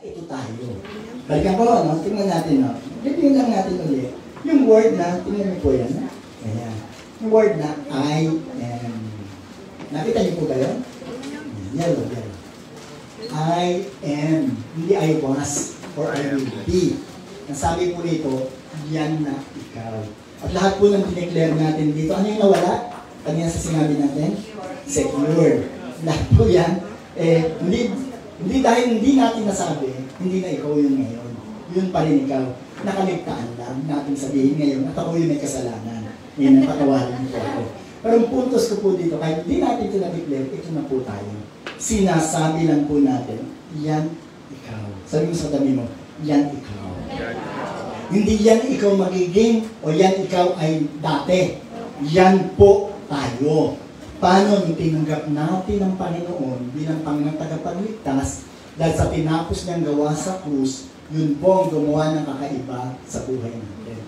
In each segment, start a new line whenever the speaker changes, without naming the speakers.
ito tayo. Balikan ko, no? Tingnan natin, no? Tingnan lang natin ulit. Yung word na, tingnan niyo po yan, no? Ayan. Yung word na I am. Nakita niyo po ba yun? Yellow. I am. Hindi I was or I will be. Ang sabi po dito, yan na ikaw. At lahat po ng dineclare natin dito, ano yung nawala? Kanina sa sinabi natin? Secure. Lahat po yan, hindi dahil hindi natin nasabi, hindi na ikaw yun ngayon. Yun pa rin ikaw. Nakaligtaan lang natin sabihin ngayon at ako yung may kasalanan. Yan ang patawarin po ako. Pero ang puntos ko po dito, kahit hindi natin ito na-declare, ito na po tayo. Sinasabi lang po natin, yan ikaw. Sabi mo sa tabi mo, yan ikaw. Hindi yan ikaw magiging o yan ikaw ay dati. Yan po tayo. Paano nung tinanggap natin ang Panginoon bilang Panginoon tagapagligtas dahil sa tinapos niyang gawa sa krus, yun po ang gumawa ng kakaiba sa buhay natin.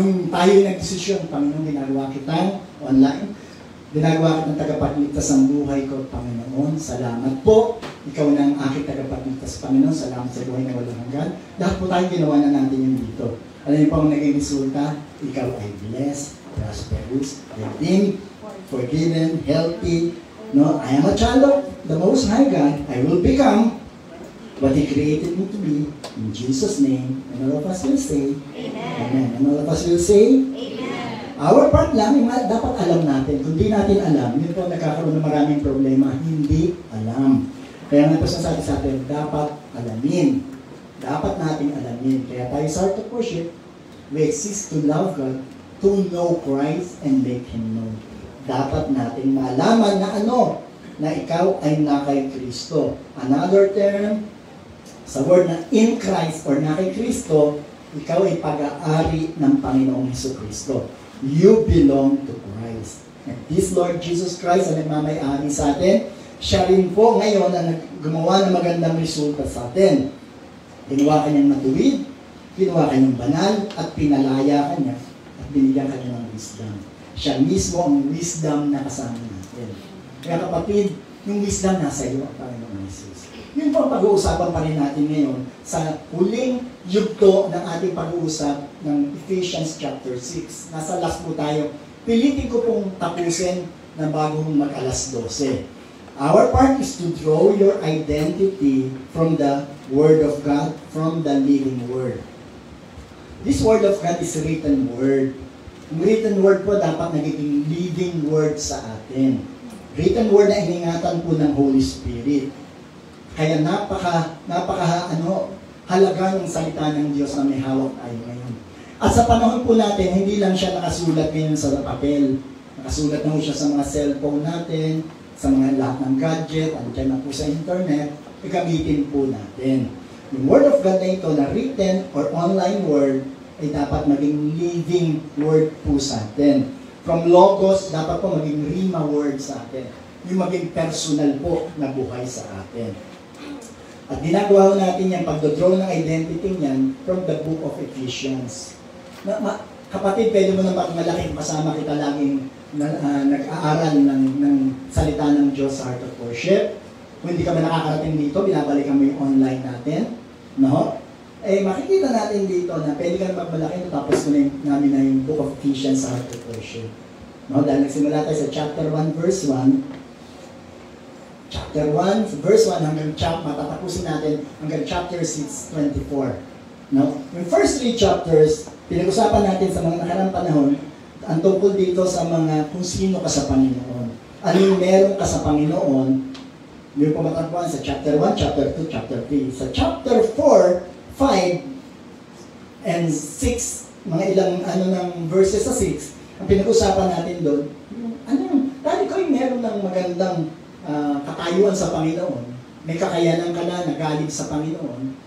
Nung tayo nagdesisyon, Panginoon, ginagawa kitang online, ginagawa kitang tagapagligtas ang buhay ko, Panginoon. Salamat po. Ikaw na ang aking tagapagligtas, Panginoon. Salamat sa buhay na walang hanggan. Lahat po tayo ginawa na natin yun dito. Alam niyo po ang naging resulta? Ikaw ay blessed, prosperous, redeemed, forgiven, healthy. No, I am a child of the Most High God. I will become what He created me to be. In Jesus' name, and all of us will say, Amen. Amen. And all of us will say, Amen. Our part lang, yung dapat alam natin. Kung di natin alam, yun po nagkakaroon ng maraming problema. Hindi alam. Kaya nga po sa atin, dapat alamin. Dapat natin alamin. Kaya tayo sa Heart of Worship, we exist to love God, to know Christ, and make Him known. Dapat natin malaman na na ikaw ay na kay Kristo. Another term, sa word na in Christ or na kay Kristo, ikaw ay pag-aari ng Panginoong Hesukristo. You belong to Christ. And this Lord Jesus Christ ang nagmamay-ari sa atin, siya rin po ngayon ang gumawa ng magandang resulta sa atin. Ginawa kanyang matuwid, ginawa kanyang banal, at pinalaya kanya, at binigyan kanya ng wisdom. Siya mismo ang wisdom na kasama natin. Kaya kapatid, yung wisdom nasa iyo ang Panginoong Jesus. Yun po ang pag-uusapan pa rin natin ngayon sa huling yugto ng ating pag-uusap ng Ephesians chapter 6. Nasa last po tayo. Pilitin ko pong tapusin na bago mag-alas 12. Our part is to draw your identity from the Word of God, from the living Word. This Word of God is written Word. Ang written Word po dapat nagiging living Word sa atin. Written Word na iningatan po ng Holy Spirit. Kaya halaga ng salita ng Diyos na may hawak tayo ngayon. At sa panahon po natin, hindi lang siya nakasulat ngayon sa papel. Nakasulat na po siya sa mga cellphone natin, sa mga lahat ng gadget, andyan na po sa internet, gamitin po natin. Yung Word of God na ito, na written or online Word, ay dapat maging living Word po sa atin. From Logos, dapat po maging Rhema Word sa atin. Yung maging personal po na buhay sa atin. At ginagawa natin yan, pagdodraw ng identity niyan from the book of Ephesians. Kapatid, pwede mo na malaki kasama kita laging nag-aaral ng salita ng Diyos sa Heart of Worship. Kung hindi ka ba nakakarating dito, binabalikan mo yung online natin. No? Makikita natin dito na pwede ka na magmalaki, tapos ko namin na yung book of Ephesians sa Heart of Worship. No? Dahil nagsimula tayo sa chapter 1, verse 1, Chapter 1, verse 1 hanggang matatapusin natin hanggang chapter 6, 24. No? Yung first 3 chapters, pinag-usapan natin sa mga nakarang panahon, ang tungkol dito sa mga kung sino ka sa Panginoon. Ano yung meron ka sa Panginoon, yung pumatagpuan sa chapter 1, chapter 2, chapter 3. Sa chapter 4, 5, and 6, mga ilang ng verses sa 6, ang pinag-usapan natin doon, dahil ko yung meron ng magandang katayuan sa Panginoon, may kakayanan ka na nagaling sa Panginoon,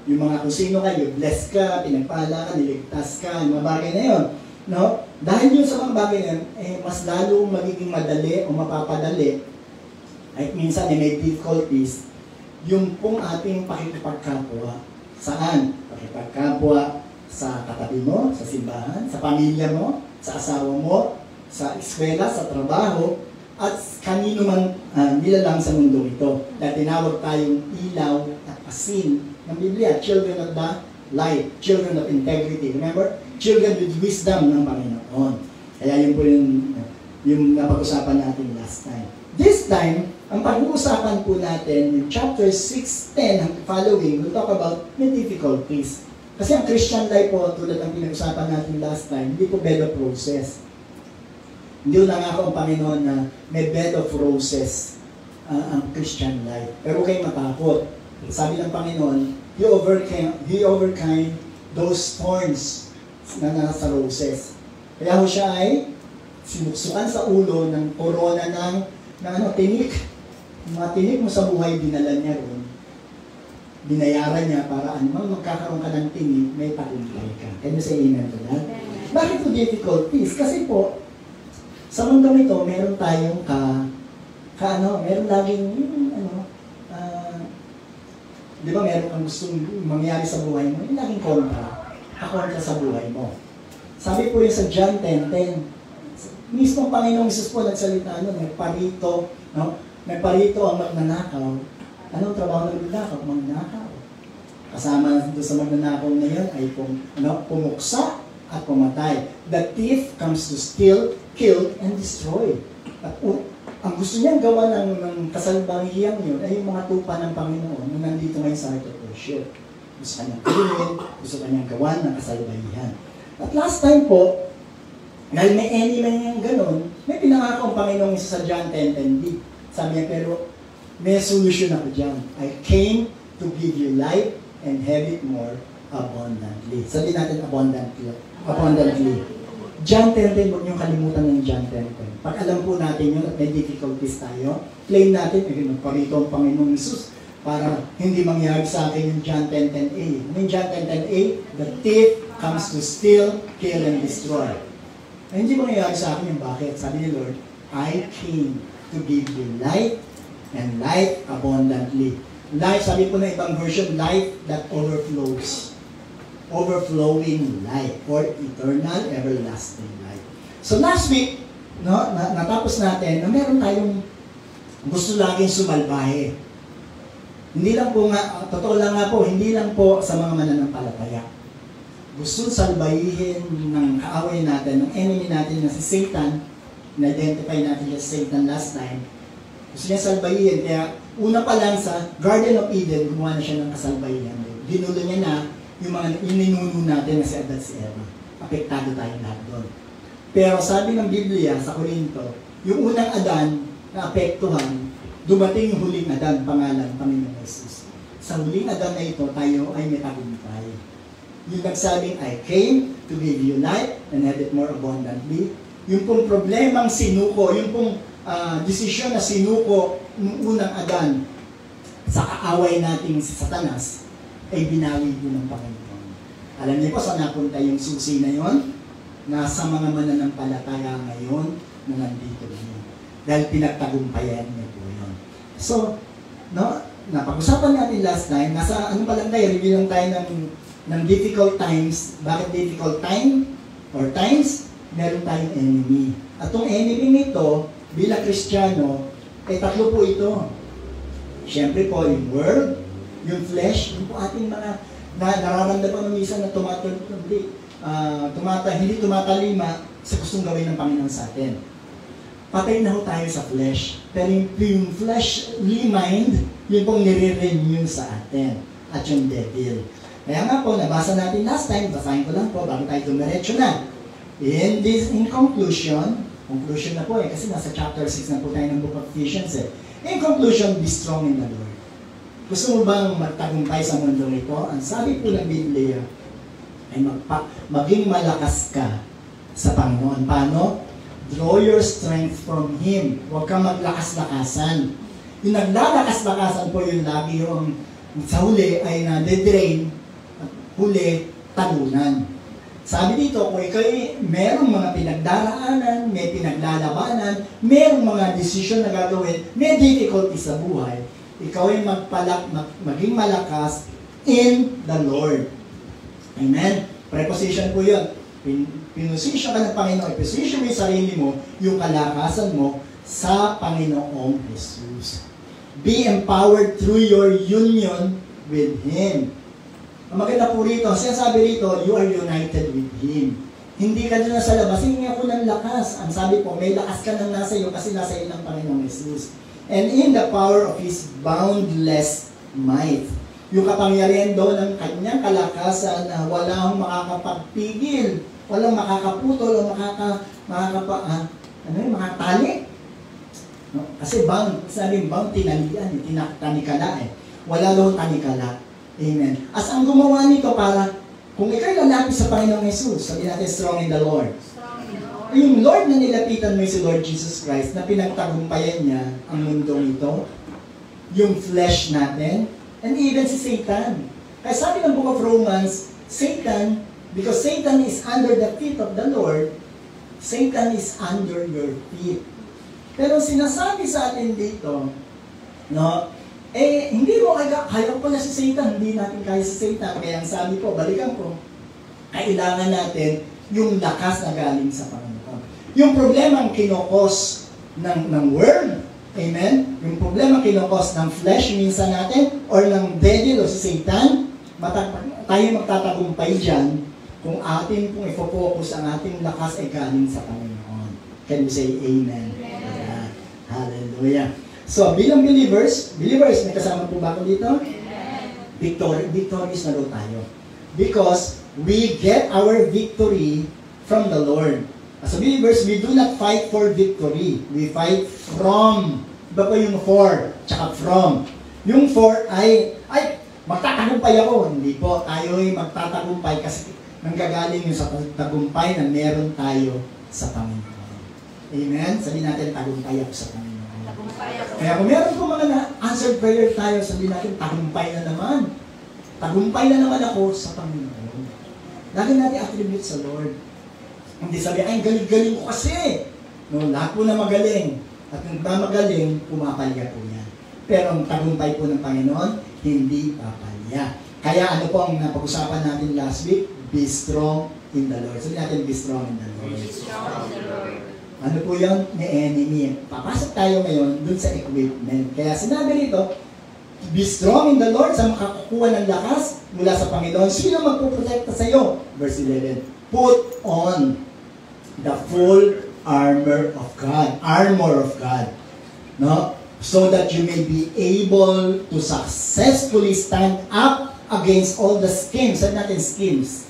yung mga kung sino kayo, blessed ka, pinagpala ka, niligtas ka, yung mga bagay na yun. No? Dahil yun sa mga bagay na yun, mas lalo magiging madali o mapapadali, at minsan may difficulties, yung pong ating pakikipagkapwa. Saan? Pakikipagkapwa sa katabi mo, sa simbahan, sa pamilya mo, sa asawa mo, sa eskwela, sa trabaho, at kanino man nilalang sa mundo ito. Dahil tinawag tayong ilaw at asin ng Biblia, children of the light, children of integrity. Remember? Children with wisdom ng Panginoon. Kaya yun po yung napag-usapan natin last time. This time, ang pag-uusapan po natin, yung chapter 6, 10, ang following, we'll talk about the difficulties. Kasi ang Christian life po, tulad ng pinag-usapan natin last time, hindi po bed of roses. Hindi ko nangako ang Panginoon na may bed of roses ang Christian life. Pero huwag kayong matakot. Sabi ng Panginoon, He overcame those thorns na nasa roses. Kaya ho siya ay sinuksukan sa ulo ng korona ng tinik. Mga tinik mo sa buhay, dinala niya ron. Binayaran niya para anumang magkakaroon ka ng tinik, may tagumpay ka. Can you say amen to that? Bakit po difficulties? Kasi po, sa mundong ito, meron tayong meron laging, di ba meron kang gustong mangyari sa buhay mo, yung laging kontra sa buhay mo. Sabi po yung sa John 10:10, mismo Panginoong Hesus po nagsalita, may parito ang magnanakaw. Anong trabaho ng magnanakaw? Magnanakaw. Kasama doon sa magnanakaw na yun ay pumuksa at pumatay. The thief comes to steal, kill, and destroy. At ang gusto niyang gawa ng kasalbahiyang yun ay yung mga tupa ng Panginoon na nandito ngayon sa heart of worship. Gusto kanyang kilin, gusto kanyang gawa ng kasalbahiyan. At last time po, dahil may enemy niyang ganun, may pinangako ang Panginoon sa John 10:10b. Sabi niya, pero may solution ako dyan. I came to give you life and have it more abundantly. Sabi natin abundantly. John 10:10, huwag niyong kalimutan ng John 10:10. Pag alam po natin yun at may difficulties tayo, claim natin, nagparito ang Panginoong Hesus para hindi mangyari sa akin yung John 10:10a. Yung John 10:10a, the thief comes to steal, kill, and destroy. Ay, hindi mangyari sa akin yung bakit. Sabi ni Lord, I came to give you life and life abundantly. Life, sabi po na ibang version, life that overflows. Overflowing life or eternal, everlasting life. So last week, natapos natin na meron tayong gusto laging sumalbahe. Hindi lang po nga, totoo lang nga po, hindi lang po sa mga mananampalataya. Gusto salbahihin ng kaaway natin, ng enemy natin na si Satan, na-identify natin si Satan last time. Gusto niya salbahihin, kaya una pa lang sa Garden of Eden, gumawa na siya ng kasalbahihan. Ginulo niya na yung mga ininuno natin na si Adan si Eva. Apektado tayo lahat doon. Pero sabi ng Biblia sa Korinto, yung unang Adan na apektuhan, dumating yung huling Adan, pangalan, Panginoon Jesus. Sa huling Adan na ito, tayo ay may tagumpay. Yung nagsabing, I came to give you life and have it more abundantly. Yung pong problemang sinuko, yung pong desisyon na sinuko ng unang Adan sa kaaway nating si Satanas, ay binawi po ng Panginoon. Alam niyo po saan napunta yung susi na yon? Nasa mga mananampalataya ngayon na nandito niyo. Dahil pinagtagumpayan niyo po yun. So, napag-usapan natin last time, nasa ano pa lang tayo, review lang tayo ng difficult times. Bakit difficult time or times? Meron tayong enemy. At itong enemy nito, bilang Kristiyano, ay tatlo po ito. Siyempre po, yung world, yung flesh, yung po ating mga nararamdaman ng minsan na hindi tumatalima sa gustong gawin ng Panginoon sa atin. Patay na ho tayo sa flesh. Pero yung fleshly mind, yun pong nire-renew sa atin. At yung devil. Kaya nga po, nabasa natin last time, basahin ko lang po bago tayo dumiretso na. In conclusion na po kasi nasa chapter 6 na po tayo ng Book of Ephesians In conclusion, be strong in the Lord. Gusto mo bang magtagumpay sa mundo ito? Ang sabi po ng Biblia ay maging malakas ka sa Panginoon. Paano? Draw your strength from Him. Huwag kang maglakas-lakasan. Yung naglalakas-lakasan po yung lagi yung sa huli ay na-drain at huli talunan. Sabi dito, kung ikaw merong mga pinagdaraanan, may pinaglalabanan, merong mga desisyon na gagawin, may difficulty sa buhay, ikaw ay maging malakas in the Lord. Amen? Preposition po yun. Pinosisyon ka ng Panginoon, pinosisyon mo yung sarili mo, yung kalakasan mo sa Panginoong Jesus. Be empowered through your union with Him. Ang maganda po rito, sinasabi rito, you are united with Him. Hindi ka doon sa labas, hindi ako ng lakas. Ang sabi po, may lakas ka nang nasa iyo kasi nasa iyo ng Panginoong Jesus. And in the power of His boundless might. Yung kapangyarihan doon ng kanyang kalakasan na walang makakapagpigil, walang makakaputol o makakatali. No? Kasi bound, sabing bound, tinalian, tanikala eh. Wala doon tanikala. Amen. As ang gumawa nito para, kung ikaw'y lalapit sa Panginoong Jesus, sabi natin, strong in the Lord. Yung Lord na nilapitan mo si Lord Jesus Christ, na pinagtagumpayan niya ang mundong ito, yung flesh natin, and even si Satan. Kaya sabi ng Book of Romans, Satan, because Satan is under the feet of the Lord, Satan is under your feet. Pero sinasabi sa atin dito, no, hindi mo kaya ko pala si Satan, hindi natin kaya si Satan. Kaya ang sabi ko, balikan ko, kailangan natin yung lakas na galing sa Panginoon. Yung problema ang kinokos ng world, amen? Yung problema ang kinokos ng flesh minsan natin, or ng devil o si Satan, tayo magtatagumpay dyan kung atin pong ifocus ang ating lakas ay galing sa Panginoon. Can you say amen? Amen. Hallelujah. So, bilang believers, may kasama po ba ako dito? Victorious na daw tayo. Because we get our victory from the Lord. As believers, we do not fight for victory. We fight from. Iba po yung for, tsaka from. Yung for ay magtatagumpay ako. Hindi po, tayo ay magtatagumpay kasi nanggagaling yung sa tagumpay na meron tayo sa Panginoon. Amen? Sabihin natin, tagumpay ako sa Panginoon. Kaya kung meron po mga answered prayer tayo, sabihin natin, tagumpay na naman. Tagumpay na naman ako sa Panginoon. Lagi natin attribute sa Lord. Hindi sabi, ay, galing-galing ko kasi. No, lahat po na magaling. At kung magaling, pumapalya po yan. Pero ang tagumpay po ng Panginoon, hindi papalya. Kaya ano po ang napag-usapan natin last week? Be strong in the Lord. Sabi natin, be strong in the Lord. Be strong in the Lord. Ano po yun? May enemy. Papasok tayo ngayon dun sa equipment. Kaya sinabi rito, be strong in the Lord sa makakukuha ng lakas mula sa Panginoon. Sino magpuprotekta sa iyo? Verse 11, put on the full armor of God. Armor of God. No? So that you may be able to successfully stand up against all the schemes. Sabi natin schemes.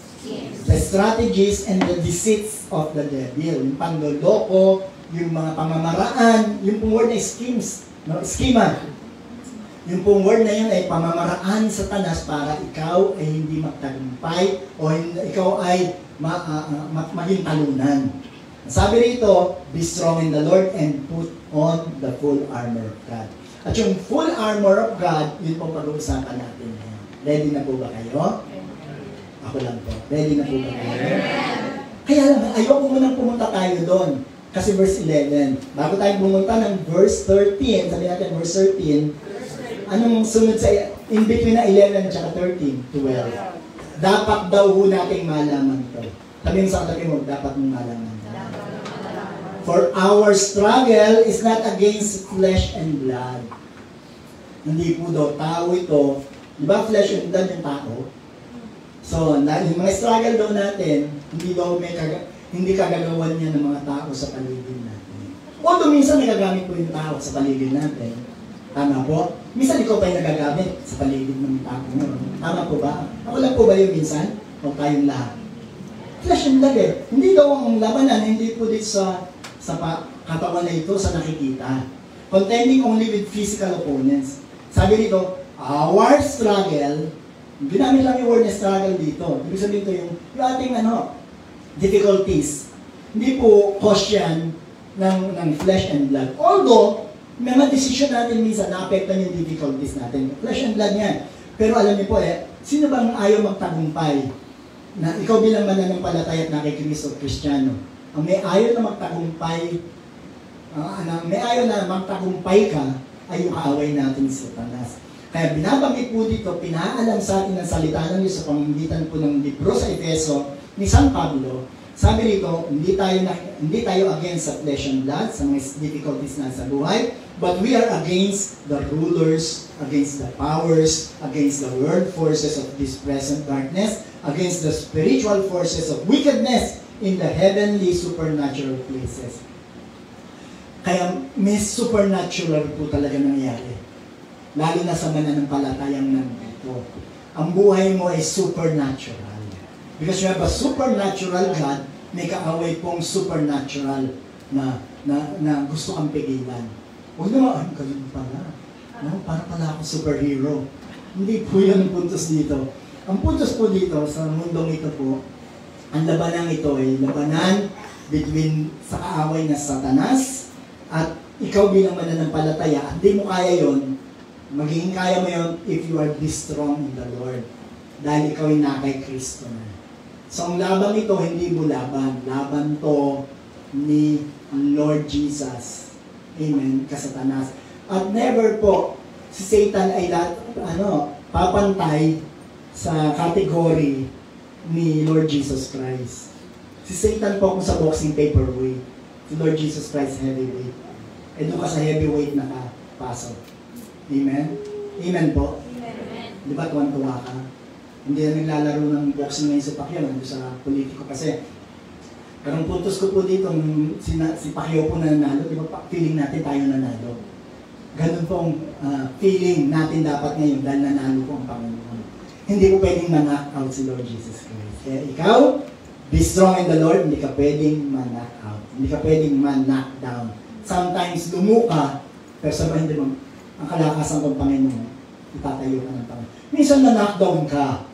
The strategies and the deceits of the devil. Yung panloloko, yung mga pamamaraan, yung pong word na schemes. No? Schema. Yung pong word na yun ay pamamaraan sa Satanas para ikaw ay hindi magtagumpay o ikaw ay maging talunan. Sabi rito, be strong in the Lord and put on the full armor of God. At yung full armor of God, yun po pag-uusapan natin. Ready na po ba kayo? Ako lang po. Ready na po ba kayo? Kaya lang, ayoko munang pumunta tayo doon. Kasi verse 11. Bago tayo pumunta ng verse 13, sabi natin verse 13, anong sunod sa, in between na 11 at 13, 12. Dapat daw ho nating malaman ito. Sabi sa katabi mo, dapat mong malaman. For our struggle is not against flesh and blood. Hindi po daw tao ito. Di ba flesh and blood yung tao? So, yung mga struggle daw natin, hindi kagagawan niya ng mga tao sa paligid natin. Although minsan nagagamit po yung tao sa paligid natin. Tama po? Minsan ikaw pa yung nagagamit sa paligid ng tao mo. Tama po ba? Ako lang po ba yung minsan? O tayong lahat? Flesh and blood eh. Hindi daw ang labanan, hindi po dito sa katawan na ito sa nakikita. Contending only with physical opponents. Sabi dito, our struggle, ginamit lang yung word na struggle dito. Ibig sabihin ito yung ating difficulties. Hindi po cause yan ng flesh and blood. Although, may mga decision natin minsan na-apektan yung difficulties natin. Flesh and blood yan. Pero alam niyo po sino bang ayaw magtagumpay? Na ikaw bilang mananampalataya at nakikristo Kristiyano, ang may ayaw na magtagumpay, may ayaw na magtagumpay ka, ay yung kaaway natin si Satanas. Kaya binabanggit po dito, pinaalam sa atin ng salita ng Diyos sa pamamagitan po ng libro sa Efeso ni San Pablo. Sabi rito, hindi tayo against sa flesh and blood, sa mga difficulties na sa buhay, But we are against the rulers, against the powers, against the world forces of this present darkness, against the spiritual forces of wickedness in the heavenly supernatural places. Kaya may supernatural po talaga nangyari. Lalo na sa mananampalatayang nandito. Ang buhay mo ay supernatural. Because you have a supernatural God, may kaaway pong supernatural na gusto kang pigilan. Huwag naman, ang galing pala. No, para pala ako superhero. Hindi po yun ang puntos dito. Ang puntos po dito, sa mundong ito po, ang labanan ito ay labanan between sa kaaway na Satanas at ikaw bilang mananampalataya. Hindi mo kaya yon, magiging kaya mo yon if you are this strong in the Lord. Dahil ikaw ay na kay Kristo na. So ang laban ito, hindi mo laban. Laban to ni Lord Jesus. Amen, kasatanas. At never po, si Satan ay papantay sa category ni Lord Jesus Christ. Si Satan po kung sa boxing paperweight. Si Lord Jesus Christ heavyweight. E doon ka sa heavyweight nakapasok. Amen? Amen po? Amen. Di ba tuwan-tuwa ka? Hindi na naglalaro ng boxing ngayon sa Pacquiao, nandun sa politiko kasi. Pero ang puntos ko po dito, si Pacquiao po nanalo, di ba feeling natin tayo nanalo. Ganun po ang feeling natin dapat ngayon dahil nanalo po ang Panginoon. Hindi po pwedeng ma-knock out si Lord Jesus Christ. Kaya ikaw, be strong in the Lord, hindi ka pwedeng ma-knock out. Hindi ka pwedeng ma-knock down. Sometimes lumuka, pero sabihin din mo, ang kalakasan ng Panginoon, itatayo ka ng Panginoon. Minsan na-knockdown ka.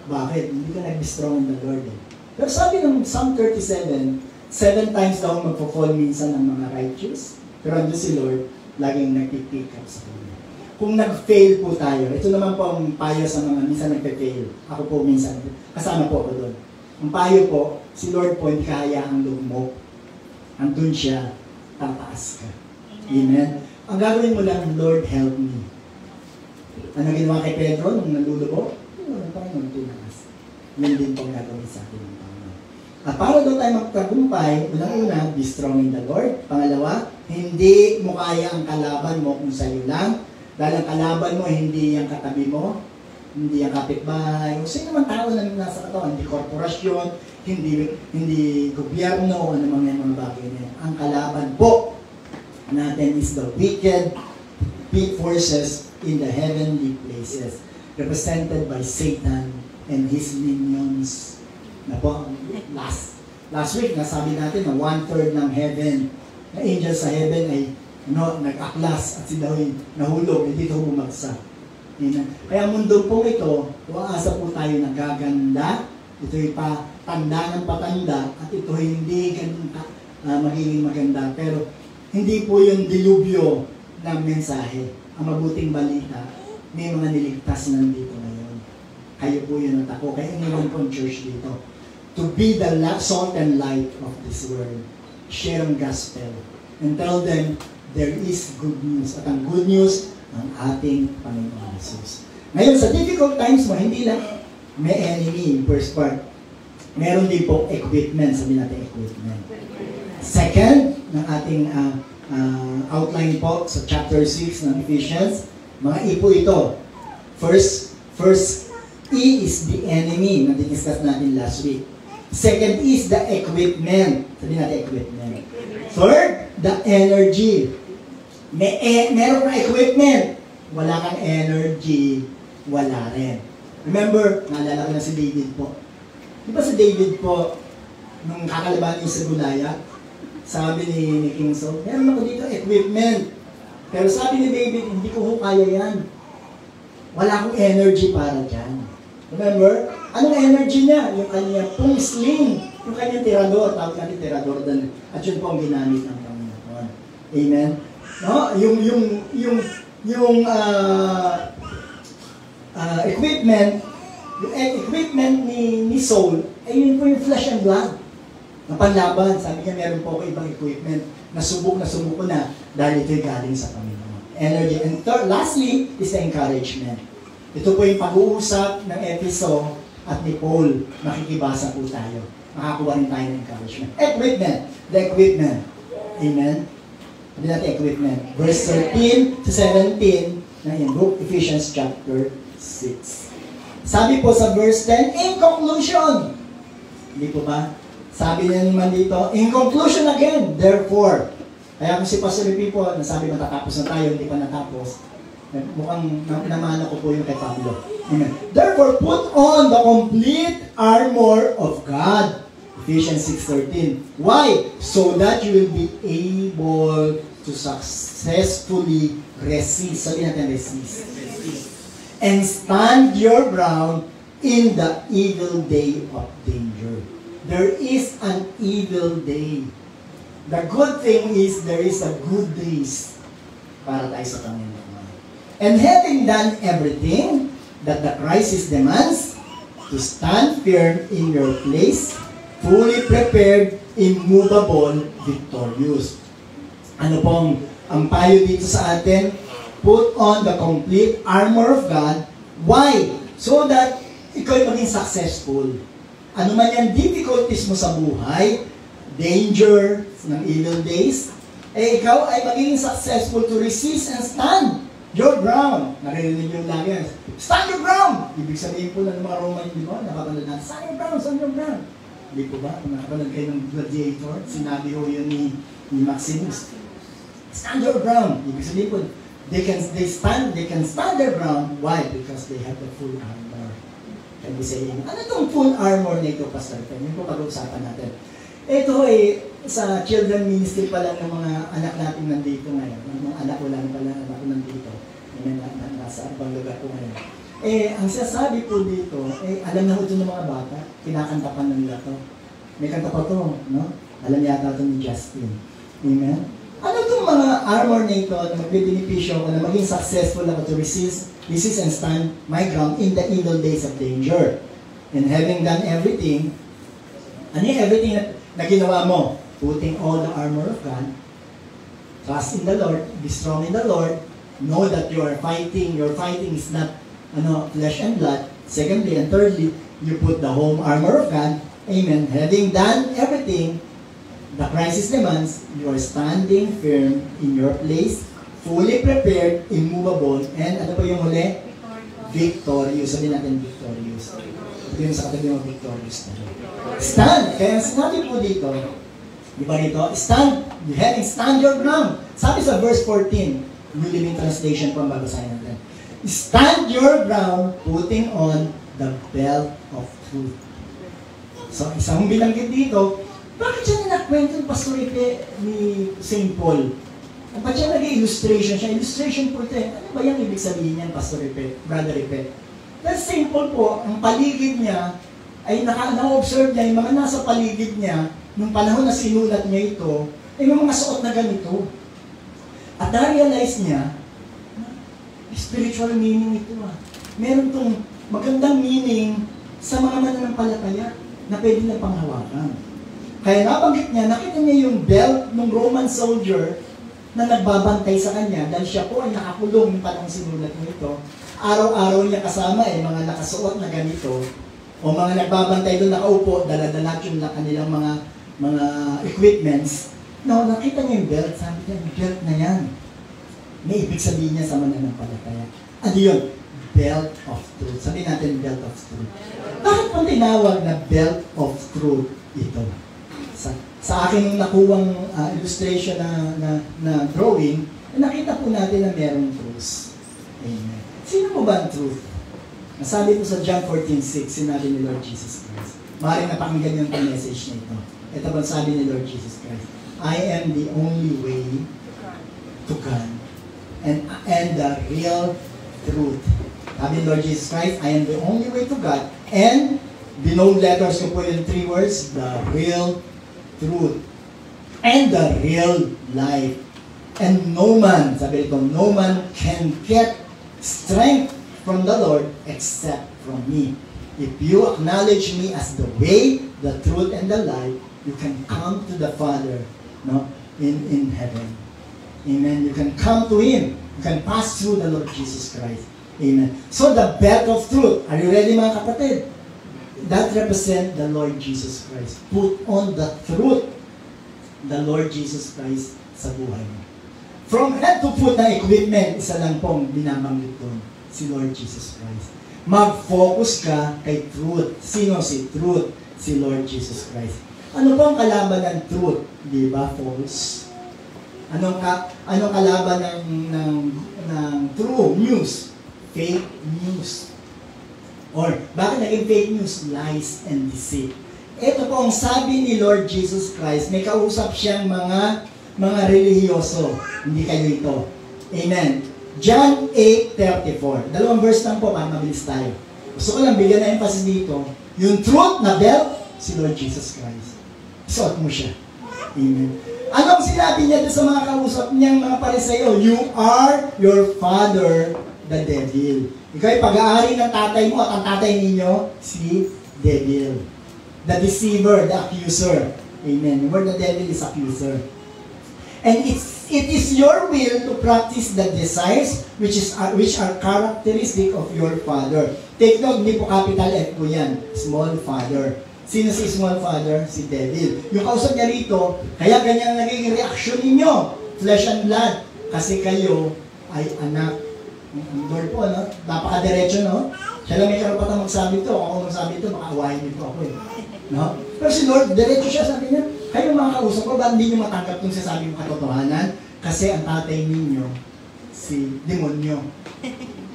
Bakit? Hindi ka nag-be strong in the Lord eh. Pero sabi ng Psalm 37, 7 times daw magpo-fall minsan ng mga righteous. Pero andun si Lord, laging nag-pick up sa kanya. Kung nag-fail po tayo, ito naman po ang payo sa mga minsan nag-fail. Ako po minsan, kasama po ako doon. Ang payo po, si Lord po hindi kahayaang lugmok. Andun siya, tataas ka. Amen? Ang gagawin mo lang, Lord, help me. Ano ginawa kay Pedro nung nalulubo? Panginoon, tinaas. Yan din pong gagawin sa atin ng Panginoon. At para doon tayo magtagumpay, unang-una, be strong in the Lord. Pangalawa, hindi mo kaya ang kalaban mo kung sa'yo lang. Dahil ang kalaban mo, hindi ang katabi mo, hindi ang kapitbahay, o sino naman tao na nasa katawan, hindi korporasyon, hindi gobyerno, ano mga mga bagay na yan. Ang kalaban po natin is the wicked forces in the heavenly places, represented by Satan and his minions. Na po, last week, nasabi natin na 1/3 ng heaven, na angels sa heaven ay nag-aklas at sila ay nahulog, hindi ito bumagsak. Kaya mundo po ito, umaasa po tayo na gaganda, ito'y patanda ng patanda, at ito hindi magiging maganda. Pero hindi po yung dilubyo ng mensahe. Ang mabuting balita, may mga niligtas nandito ngayon. Kayo po yun ang tako. Kaya iniwan po ang church dito. To be the salt and light of this world. Share ang gospel. And tell them, there is good news. At ang good news, ang ating Panginoon Jesus. Ngayon, sa difficult times mo, hindi lang may enemy in first part. Meron din po equipment. Sabi natin equipment. Second, ng ating outline po sa chapter 6 ng Ephesians, mga ipo ito. First E is the enemy na discuss natin last week. Second is the equipment. Sabi natin equipment. Third, the energy. Meron kang equipment, wala kang energy, wala rin. Remember, naalala ko na si David po. Di ba si David po, nung kakalaban niya sa Goliath, sabi ni King Saul, meron ako dito equipment. Pero sabi ni David, hindi ko kaya yan. Wala akong energy para dyan. Remember? Anong energy niya? Yung kanyang pong sling. Yung kanyang tirador. Tawag natin tirador doon. At yun po ang ginamit ng Panginoon. Amen? No? Yung equipment ni Saul, ay yun po yung flesh and blood. Ang panlaban, sabi niya meron po ako ibang equipment. Nasubok ko na dahil ito'y galing sa Panginoon. Energy. And lastly, is the encouragement. Ito po yung pag-uusap ng Efeso at ni Paul. Makikibasa po tayo. Makakuha rin tayo ng encouragement. Equipment. The equipment. Amen? Sabi natin equipment. Verse 13 to 17 na in book Ephesians chapter 6. Sabi po sa verse 10, in conclusion. Hindi po ba? Sabi niya naman dito, in conclusion again, therefore. Kaya kung si Pastor Ricky po, nasabi matatapos na tayo, hindi pa natapos. Mukhang namana ko po yung kay Pablo. Amen. Therefore, put on the complete armor of God. Ephesians 6:13. Why? So that you will be able to successfully resist. Sabi natin resist. And stand your ground in the evil day of danger. There is an evil day. The good thing is there is a good days para tayo sa Panginoon. And having done everything that the crisis demands, to stand firm in your place, fully prepared, immovable, victorious. Ano pong ang payo dito sa atin? Put on the complete armor of God. Why? So that ikaw ay maging successful. Ano man yung difficulties mo sa buhay, danger ng evil days, eh ikaw ay magiging successful to resist and stand your ground. Naririnig yung lagi yan. Stand your ground! Ibig sabihin po ng mga Roman, di ba? Nakapanood natin, stand your ground, stand your ground. Hindi po ba? Kung nakapanood kayo ng Gladiator, sinabi ho yun ni Maximus. Stand your ground. Ibig sabihin po, they can stand their ground. Why? Because they have the full armor. Can we say, ano itong full armor na ito, Pastor Pen? Yun po pag-uusapan natin. Ito ay sa children ministry pa lang ng mga anak natin nandito ngayon. Ng mga anak ko lang pala, anak ko nandito. Nasa abang lugar ko ngayon. Ang sasabi po dito, alam na ito ng mga bata, kinakantapan na nila ito. May kanta pa ito, no? Alam yata ito ni Justin. Amen? Ano itong mga armor na ito na magbibinipisyo na maging successful ako to resist and stand my ground in the evil days of danger. And having done everything, ano yung everything na ginawa mo? Putting all the armor of God, trust in the Lord, be strong in the Lord, know that you are fighting, your fighting is not flesh and blood. Secondly and thirdly, you put the whole armor of God. Amen. Having done everything, the crisis demands, you are standing firm in your place, fully prepared, immovable, and ano pa yung huli? Victorious. Sabihin natin victorious. Ito yung sa katabi mo, victorious. Stand. Kaya sinabi po dito, di ba dito? Stand. Stand your ground. Sabi sa verse 14, New Living Translation po ang babasahin natin. Stand your ground, putting on the belt of truth. So, isang binanggit dito, bakit siya ninakwento yung Pastor Ipe ni St. Paul? Ba't siya nag-illustration siya? Illustration po ito eh. Ano ba yung ibig sabihin niyan, Pastor Ipe? Brother Ipe? Dahil St. Paul po, ang paligid niya, ay na-observe niya, yung mga nasa paligid niya, nung panahon na sinulat niya ito, ay may mga suot na ganito. At na-realize niya, spiritual meaning ito ah. Meron itong magandang meaning sa mga mananampalataya na pwede na panghawakan. Kaya nabanggit niya, nakita niya yung belt ng Roman soldier na nagbabantay sa kanya dahil siya po ay nakakulong yung panahon sinulat niya ito. Araw-araw niya kasama mga nakasuot na ganito o mga nagbabantay doon nakaupo, dala-dala yung kanilang mga equipments. No, nakita niya yung belt, sabi niya, yung belt na yan. May ibig sabihin niya sa mananampalataya. Ano yun? Belt of truth. Sabihin natin belt of truth. Bakit pong tinawag na belt of truth ito? Sa aking nakuwang illustration na drawing, nakita po natin na merong truth. Amen. Sino po ba ang truth? Nasabi po sa John 14:6, sinabi ni Lord Jesus Christ. Maaaring napakinggan yung message na ito. Ito ba sabi ni Lord Jesus Christ? I am the only way to God and the real truth. Sabi ni Lord Jesus Christ, I am the only way to God and below letters ko po yung 3 words, the real truth and the real life. And no man, sabi ito, no man can get strength from the Lord except from me. If you acknowledge me as the way, the truth, and the life, you can come to the Father, no, in heaven. Amen. You can come to Him. You can pass through the Lord Jesus Christ. Amen. So the belt of truth. Are you ready, mga kapatid? That represent the Lord Jesus Christ. Put on the truth, the Lord Jesus Christ sa buhay mo. From head to foot na equipment, isa lang pong binabanggit doon, si Lord Jesus Christ. Mag-focus ka kay truth. Sino si truth? Si Lord Jesus Christ. Ano pong kalaban ng truth? Di ba, false? Anong kalaban ng true news? Fake news. Or, bakit naging fake news? Lies and deceit. Ito po ang sabi ni Lord Jesus Christ. May kausap siyang mga relihiyoso. Hindi kayo ito. Amen. John 8:34. Dalawang verse lang po, mabilis tayo. Gusto ko lang bigyan na emphasis dito. Yung truth na belt, si Lord Jesus Christ. Isuot mo siya. Amen. Anong sinabi niya sa mga kausap niyang mga Pariseo? You are your father, the devil. Ikaw ay pag-aari ng tatay mo at ang tatay ninyo, si devil. The deceiver, the accuser. Amen. The word the devil is accuser. And it is your will to practice the desires which are characteristic of your father. Take note, hindi po capital F po yan. Small father. Sino si small father? Si devil. Yung kausap niya rito, kaya ganyan naging reaction ninyo. Flesh and blood. Kasi kayo ay anak. Ang Lord po, no? Napaka-diretso, no? Siya lang may karapatan magsabi ito. Ako magsabi ito, makaawahin nito ako eh. No? Pero si Lord, diretso siya, sabi niya, kayo mga kausap ko, ba hindi nyo matanggap itong sasabi ng katotohanan? Kasi ang tatay ninyo, si demonyo.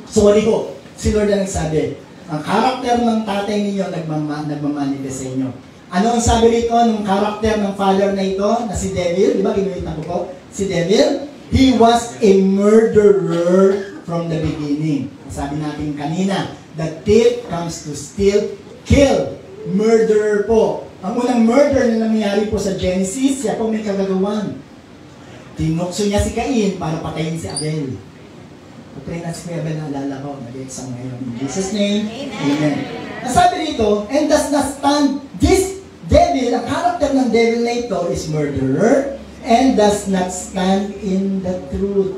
Sorry po, si Lord ang nagsabi, ang karakter ng tatay ninyo nagmamanifest sa inyo. Ano ang sabi rito ng karakter ng father na ito, na si devil? Di ba, ginulit na ko po? Si devil, he was a murderer from the beginning. Sabi natin kanina, the thief comes to steal, kill. Murderer po. Ang unang murder na nangyari po sa Genesis, siya po may kagagawan. Tinukso niya si Cain para patayin si Abel. Pupray na si Abel, naalala ko, nag-exam ngayon. In Jesus' name, Amen. Nasabi dito, and does not stand, this devil, ang character ng devil na ito is murderer, and does not stand in the truth.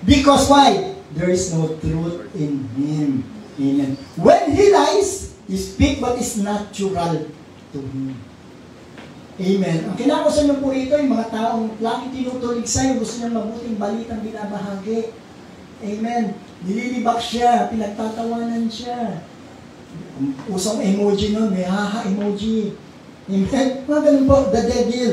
Because why? There is no truth in him. Amen. When he lies, he speak what is natural to him. Amen. Ang kinakausap niyo po rito, yung mga taong lagi tinutulig sa'yo, gusto niyang mabuting balitang binabahagi. Amen. Nililibak siya, pinagtatawanan siya. Usang emoji nun, may haha emoji. Amen. Mga ganun po, the devil.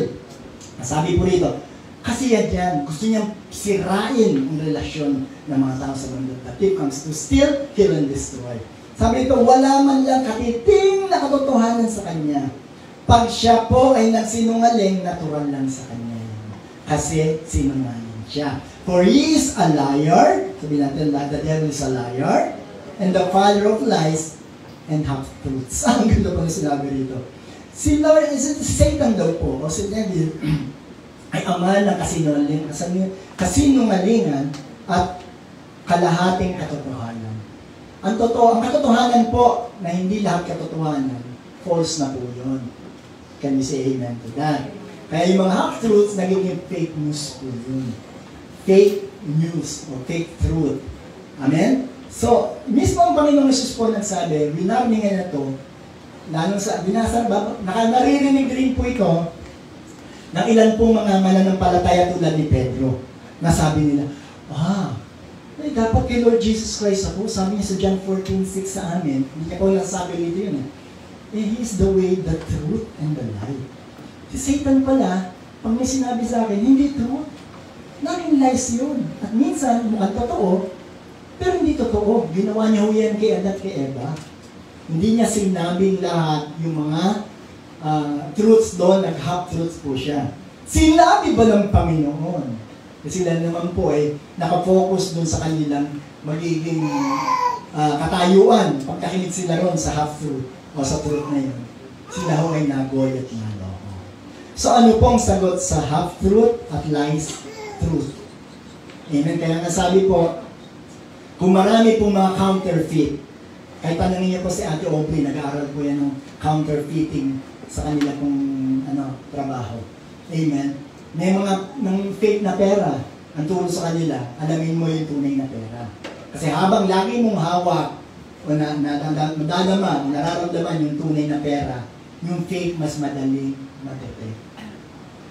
Sabi po rito, kasi yan dyan, gusto niyang sirain ang relasyon ng mga tao sa mundo. The thief comes to steal, kill, and destroy. Sabi nito, wala man lang katiting na katotohanan sa kanya. Pag siya po ay nagsinungaling, natural lang sa kanya. Kasi sinungaling siya. For he is a liar, sabi natin, the devil is a liar, and the father of lies and half-truths. Ang ganda po na sinabi rito. Si Lord, Satan daw po, o si devil, ay ama ng kasinungalingan at kalahating katotohanan. Ang katotohanan po na hindi lahat katotohanan, false na po yun. Can you say amen to that? Kaya yung mga half-truths, nagiging fake news po yun. Fake news o fake truth. Amen? So, mismo ang Panginoong Jesus po nagsabi, winarning na ito, naririnig rin po ito ng ilan pong mga mananampalataya tulad ni Pedro, na sabi nila, ay, dapat kay Lord Jesus Christ ako, sabi niya sa John 14:6 sa amin, hindi niya po nasabi nito yun He is the way, the truth, and the life. Si Satan pala, pag may sinabi sa akin, hindi truth, naging lies yun. At minsan, mukhang totoo, pero hindi totoo. Ginawa niya ho yan kay Adam at kay Eva. Hindi niya sinabing lahat yung mga truths doon, nag-half-truths po siya. Sinabi ba ng Panginoon? Kasi sila naman po ay nakafocus doon sa kanilang magiging katayuan. Pagkakinig sila ron sa half-truth o sa truth na yun, sila ho ay nagoy at naloko. So ano pong sagot sa half-truth at lies truth? Amen. Kaya nasabi po, kung marami pong mga counterfeit, kahit tanongin niyo po si Ate Aubrey, nag-aaral po yan ng counterfeiting sa kanila pong trabaho. Amen. May mga ng fake na pera ang turo sa kanila, alamin mo yung tunay na pera. Kasi habang lagi mong hawak o nadadama, nararamdaman yung tunay na pera, yung fake mas madaling madetect.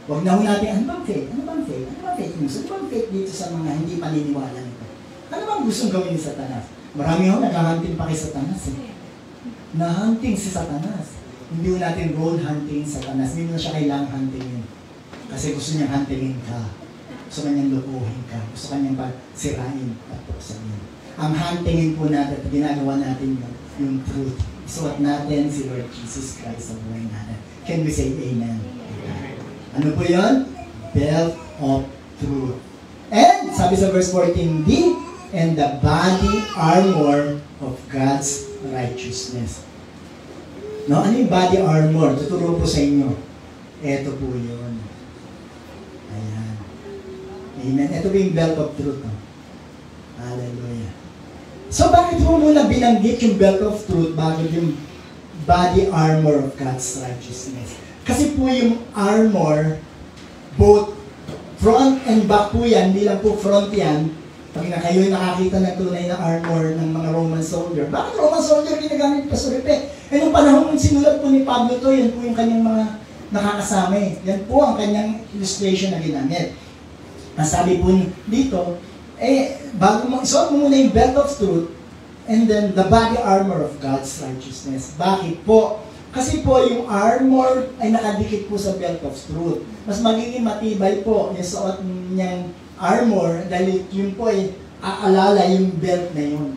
Huwag na ho natin, ano bang faith? Ano bang faith? Ano bang faith news? Ano bang faith dito sa mga hindi paniniwala nito? Ano bang gustong gawin ni Satanas? Marami ho, naghahunting pa kay Satanas eh. Nahunting si Satanas. Hindi ho natin road hunting Satanas. Hindi mo na siya kailangang huntingin. Kasi gusto niyang huntingin ka. Gusto kanyang lupuhin ka. Gusto kanyang sirain at tuksanin. Ang huntingin po natin at ginagawa natin yung truth. Isuot natin si Lord Jesus Christ sa buhay natin. Can we say amen? Ano po yun? Belt of truth. And, sabi sa verse 14b, and the body armor of God's righteousness. No? Ano yung body armor? Tuturo po sa inyo. Ito po yun. Ayan. Amen. Ito po yung belt of truth. No? Hallelujah. So, bakit po muna binanggit yung belt of truth bago yung body armor of God's righteousness? Kasi po yung armor, both front and back po yan, hindi lang po front yan. Pag na kayo'y nakakita ng tunay na armor ng mga Roman soldier, bakit Roman soldier ginagamit pa sa repe? Eh, nung panahon nung sinulat po ni Pablo to, yan po yung kanyang mga nakakasama eh. Yan po ang kanyang illustration na ginamit. Ang sabi po dito, bago mo, isuot mo muna yung belt of truth, and then the body armor of God's righteousness. Bakit po? Kasi po yung armor ay nakadikit po sa belt of truth. Mas magiging matibay po yung suot niyang armor dahil yun po ay aalala yung belt na yun.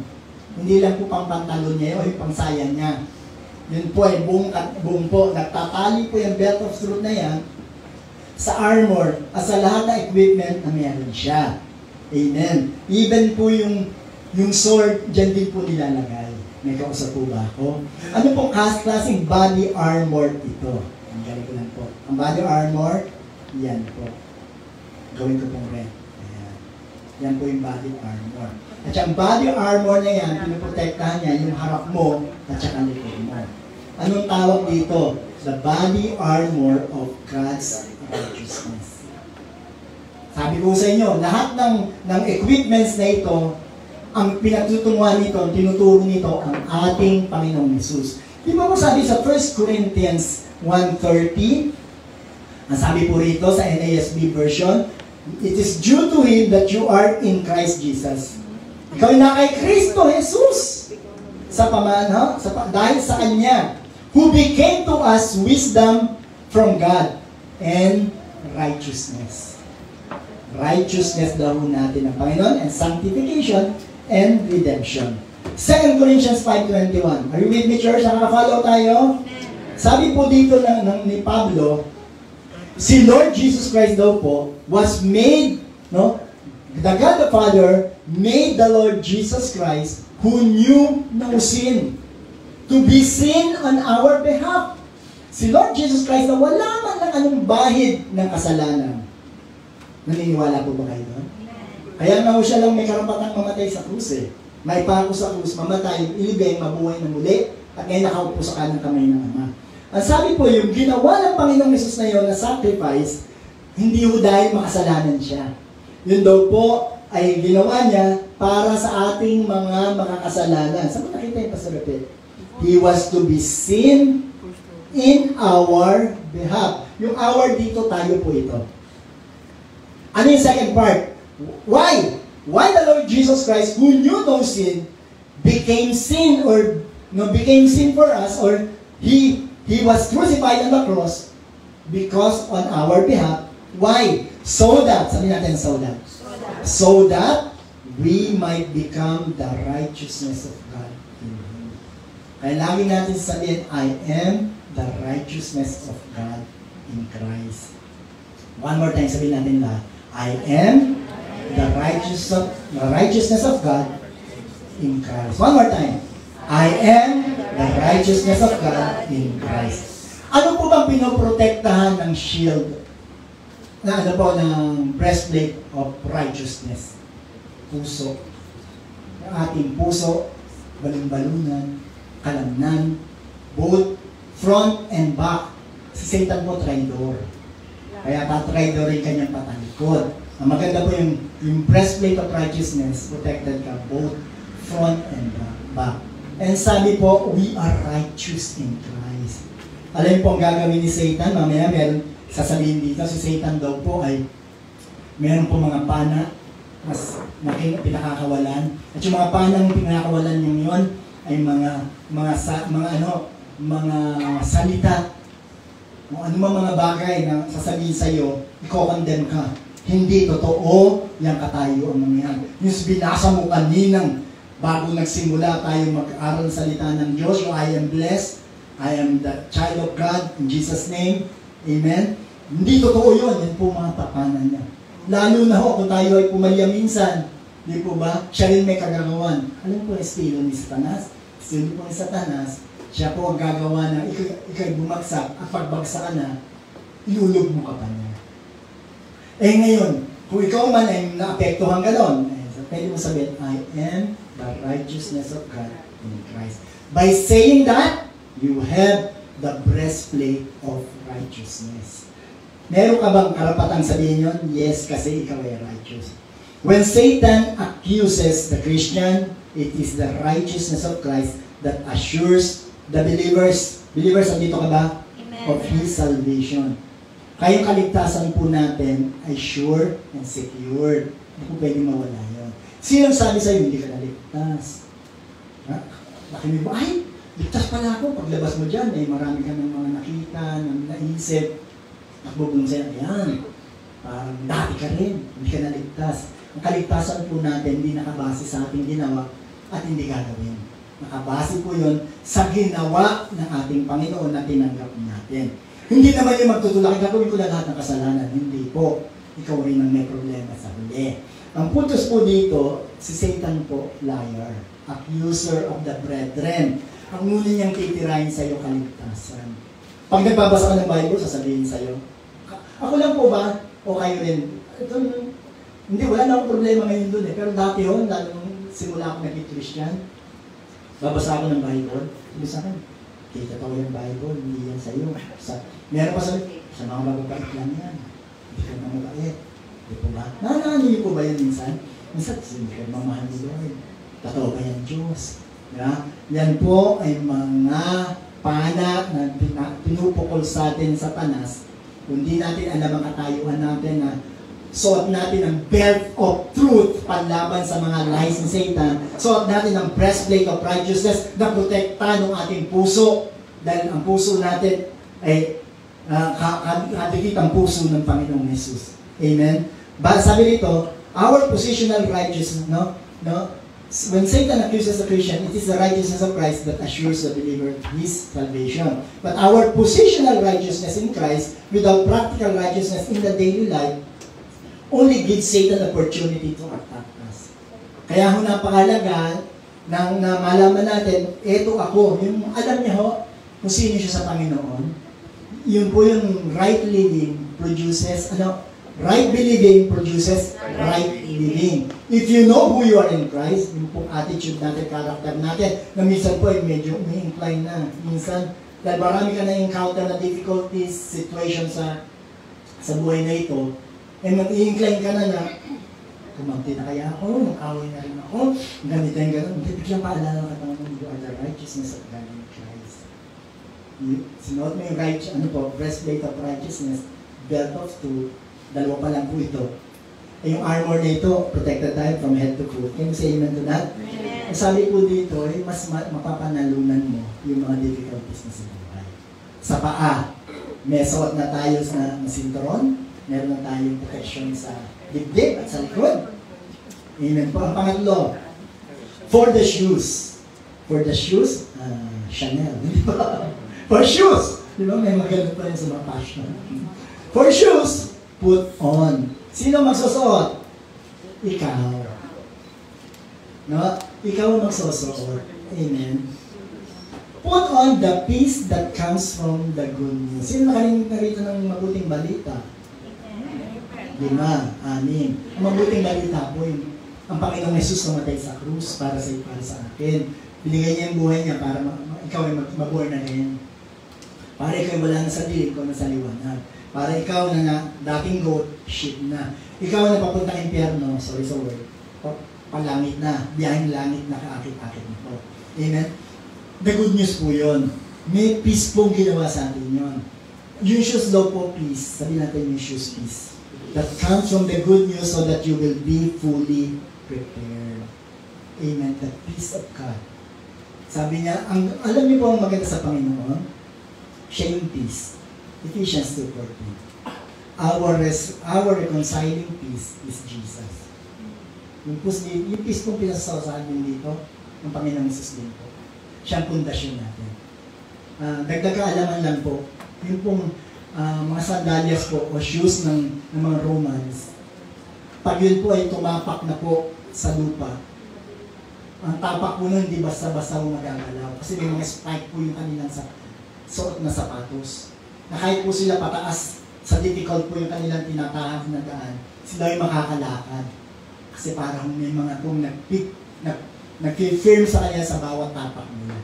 Hindi lang po pang pantalon niya o yung pang sayan niya. Yun po ay buong po. Nagtatali po yung belt of truth na yan sa armor at sa lahat ng equipment na meron siya. Amen. Even po yung sword, dyan din po nilalagay. May kausap po ba ako? Ano pong klaseng body armor ito? Ang galing ko lang po. Ang body armor, yan po. Gawin ko pong red. Ayan. Yan po yung body armor. At yung body armor na yan, pinoprotektahan niya yung harap mo at saka likod mo. Anong tawag dito? The body armor of God's righteousness. Sabi ko sa inyo, lahat ng equipments na ito, ang pinatutunguhan nito, ang tinuturo nito, ang ating Panginoong Hesus. Di ba po sabi sa 1 Corinthians 1:30, ang sabi po rito sa NASB version, it is due to Him that you are in Christ Jesus. Ikaw ay na kay Kristo Jesus. Dahil sa Kanya, who became to us wisdom from God and righteousness. Righteousness daw natin ng Panginoon and sanctification and redemption. 2 Corinthians 5:21. Are you with me, church? Nakaka-follow tayo? Sabi po dito ni Pablo, si Lord Jesus Christ daw po was made, no? The God the Father made the Lord Jesus Christ who knew no sin to be sin on our behalf. Si Lord Jesus Christ na wala man lang anong bahid ng kasalanan. Naniniwala po ba kayo doon? Kaya nga siya lang may karapatang mamatay sa krus eh. May pako sa krus, mamatay, ilibing, mabuhay na muli, at ngayon nakaupo sa kanang kamay ng Ama. Ang sabi po, yung ginawa ng Panginoong Hesus na yun na sacrifice, hindi ho dahil makasalanan siya. Yun daw po ay ginawa niya para sa ating mga makakasalanan. Saan mo nakita yung Pastor Rapid? He was to be sin in our behalf. Yung our dito, tayo po ito. Ano yung second part? Why? Why the Lord Jesus Christ, who knew no sin, became sin or became sin for us, or He was crucified on the cross because on our behalf. Why? So that, sabi natin so that we might become the righteousness of God in Him. Kaya lagi natin sabihin, I am the righteousness of God in Christ. One more time, sabihin natin lahat. I am the righteousness of God in Christ. One more time. I am the righteousness of God in Christ. Ano po bang pinoprotektahan ng shield? Ng breastplate of righteousness? Puso. Ang ating puso, balon-balunan, kalamnan, both front and back. Si Satan po, traidor. Kaya tatraidor rin kanyang patalikod. Ang maganda po yung breastplate of righteousness, protected ka both front and back. And sabi po, we are righteous in Christ. Alam po ang gagawin ni Satan, mamaya meron, sasabihin dito, si Satan daw po ay meron po mga pana mas pinakakawalan. At yung mga panang pinakakawalan niyo yun ay mga salita. Kung ano mga bagay na sasabihin sa iyo, i-condemn ka. Hindi totoo yung katayuan mo yan. Yung binasa mo kaninang bago nagsimula tayo mag-aral ng salita ng Diyos, yung I am blessed, I am the child of God, in Jesus' name, amen. Hindi totoo yun, yan po mga tapanan niya. Lalo na ho, kung tayo ay pumalya minsan, di po ba, siya rin may kagagawan. Alam po, estilo ni Satanas, estilo po ni Satanas, siya po ang gagawa na ikay bumagsak, at pagbagsak ka na, ilulog mo ka pa niya. Eh ngayon, kung ikaw man ay naapektuhan gano'n, so pwede mo sabihin, I am the righteousness of God in Christ. By saying that, you have the breastplate of righteousness. Meron ka bang karapatang sabihin yun? Yes, kasi ikaw ay righteous. When Satan accuses the Christian, it is the righteousness of Christ that assures the believers, andito ka ba? Amen. Of His salvation. Kaya yung kaligtasan po natin ay sure and secured. Hindi po pwede mawala yun. Sino sabi sa'yo, hindi ka naligtas? Nakinig mo, ay, ligtas pala ako. Paglabas mo dyan, marami ka ng mga nakita, ng naisip. Nagbubong sa'yo, ayan. Parang dati ka rin, hindi ka naligtas. Ang kaligtasan po natin, hindi nakabase sa ating ginawa at hindi gagawin. Nakabase po yun sa ginawa ng ating Panginoon na tinanggap natin. Hindi naman yung magtutulak, gagawin ko na lahat ng kasalanan. Hindi po. Ikaw rin ang may problema sa huli. Ang puntos po dito, si Satan po, liar. Accuser of the brethren. Ang muna niyang titirahin sa iyo kaligtasan. Pag nagbabasa ka ng Bible, sasabihin sa iyo, ako lang po ba? O kayo rin? Ito, hindi, wala na akong problema ngayon doon eh. Pero dati ho, lalong simula ako naging Christian, babasa ako ng Bible, hindi sa akin, kita ko yung Bible, hindi yan sa iyo. Meron pa sa mga mababait lang yan. Hindi ka na mabait. Hindi po ba? Niyo po ba yan minsan? Minsan, hindi ka mamahal ni Lord. Totoo ba yan Diyos? Yeah? Yan po ay mga pana na pinupukol sa atin sa Satanas. Kung di natin alam ang katayuan natin na suot natin ang belt of truth panlaban sa mga lies ni Satan. Suot natin ang breastplate of righteousness na protekta ng ating puso. Dahil ang puso natin ay kadikit ang puso ng Panginoong Jesus. Amen? Sabi dito, our positional righteousness, no? When Satan accuses the Christian, it is the righteousness of Christ that assures the believer his salvation. But our positional righteousness in Christ, without practical righteousness in the daily life, only gives Satan the opportunity to attack us. Kaya ho napakalaga na malaman natin, eto ako, yung alam niya ho, kung sino siya sa Panginoon, yun po yung right living produces, right believing produces right living. If you know who you are in Christ, yung pong attitude natin, character natin, na minsan po ay medyo may-incline na. Minsan, dahil marami ka na-encounter na difficulties, situation sa buhay na ito, and mag-i-incline ka na kumanti na kaya ako, mag-away na rin ako, ganito yung gano'n, biglang paalala ka naman, you are the righteousness of God in Christ. Sinuot mo yung breastplate of righteousness, belt of truth, dalawa pa lang po ito. Yung armor na ito, protected tayo from head to foot. Can you say amen to that? Amen. Sabi po dito, mas mapapanalunan mo yung mga difficulties na sa buhay. Sa paa, may suot na tayo na sinturon, meron na tayong protection sa dibdib at sa likod. Amen po. Ang pangatlo, for the shoes. For the shoes, Chanel. For shoes. Di ba? May maganda pa rin sa mga fashion. For shoes, put on. Sino magsusuot? Ikaw. No? Ikaw ang magsusuot. Amen. Put on the peace that comes from the good news. Sino nakarinig na rito ng mabuting balita? 5, 6. Ang mabuting balita po yun. Ang Panginoong Jesus namatay sa krus para sa akin. Binigay niya yung buhay niya para ikaw ay mabuhay na rin. Para ikaw ay wala na sa dilim, ikaw na sa liwanag. Para ikaw na dating goat, sheep na. Ikaw na papunta ng impyerno, sorry sa word, palangit na, biyaheng langit na kaakit-akit nito. Amen? The good news po yun. May peace pong ginawa sa atin yun. Yung shoes daw po, peace. Sabi natin yung shoes, peace. That comes from the good news so that you will be fully prepared. Amen. The peace of God. Sabi niya, alam niyo po ang maganda sa Panginoon? Siya yung peace. Ephesians 2:14. Our reconciling peace is Jesus. Yung peace pong pinasasasabi dito, ng Panginoong Jesus din po. Siya ang pundasyon natin. Dagdag kaalaman lang po, yung pong mga sandalyas po o shoes ng mga Romans, pag yun po ay tumapak na po sa lupa, ang tapak po nun, hindi basta-basta magagalaw. Kasi may mga spike po yung kanilang suot na sapatos. Na kahit po sila pataas, sa difficult po yung kanilang tinatahak na daan, sila ay makakalakad. Kasi parang may mga pong nag-firm sa kanya sa bawat tapak nila.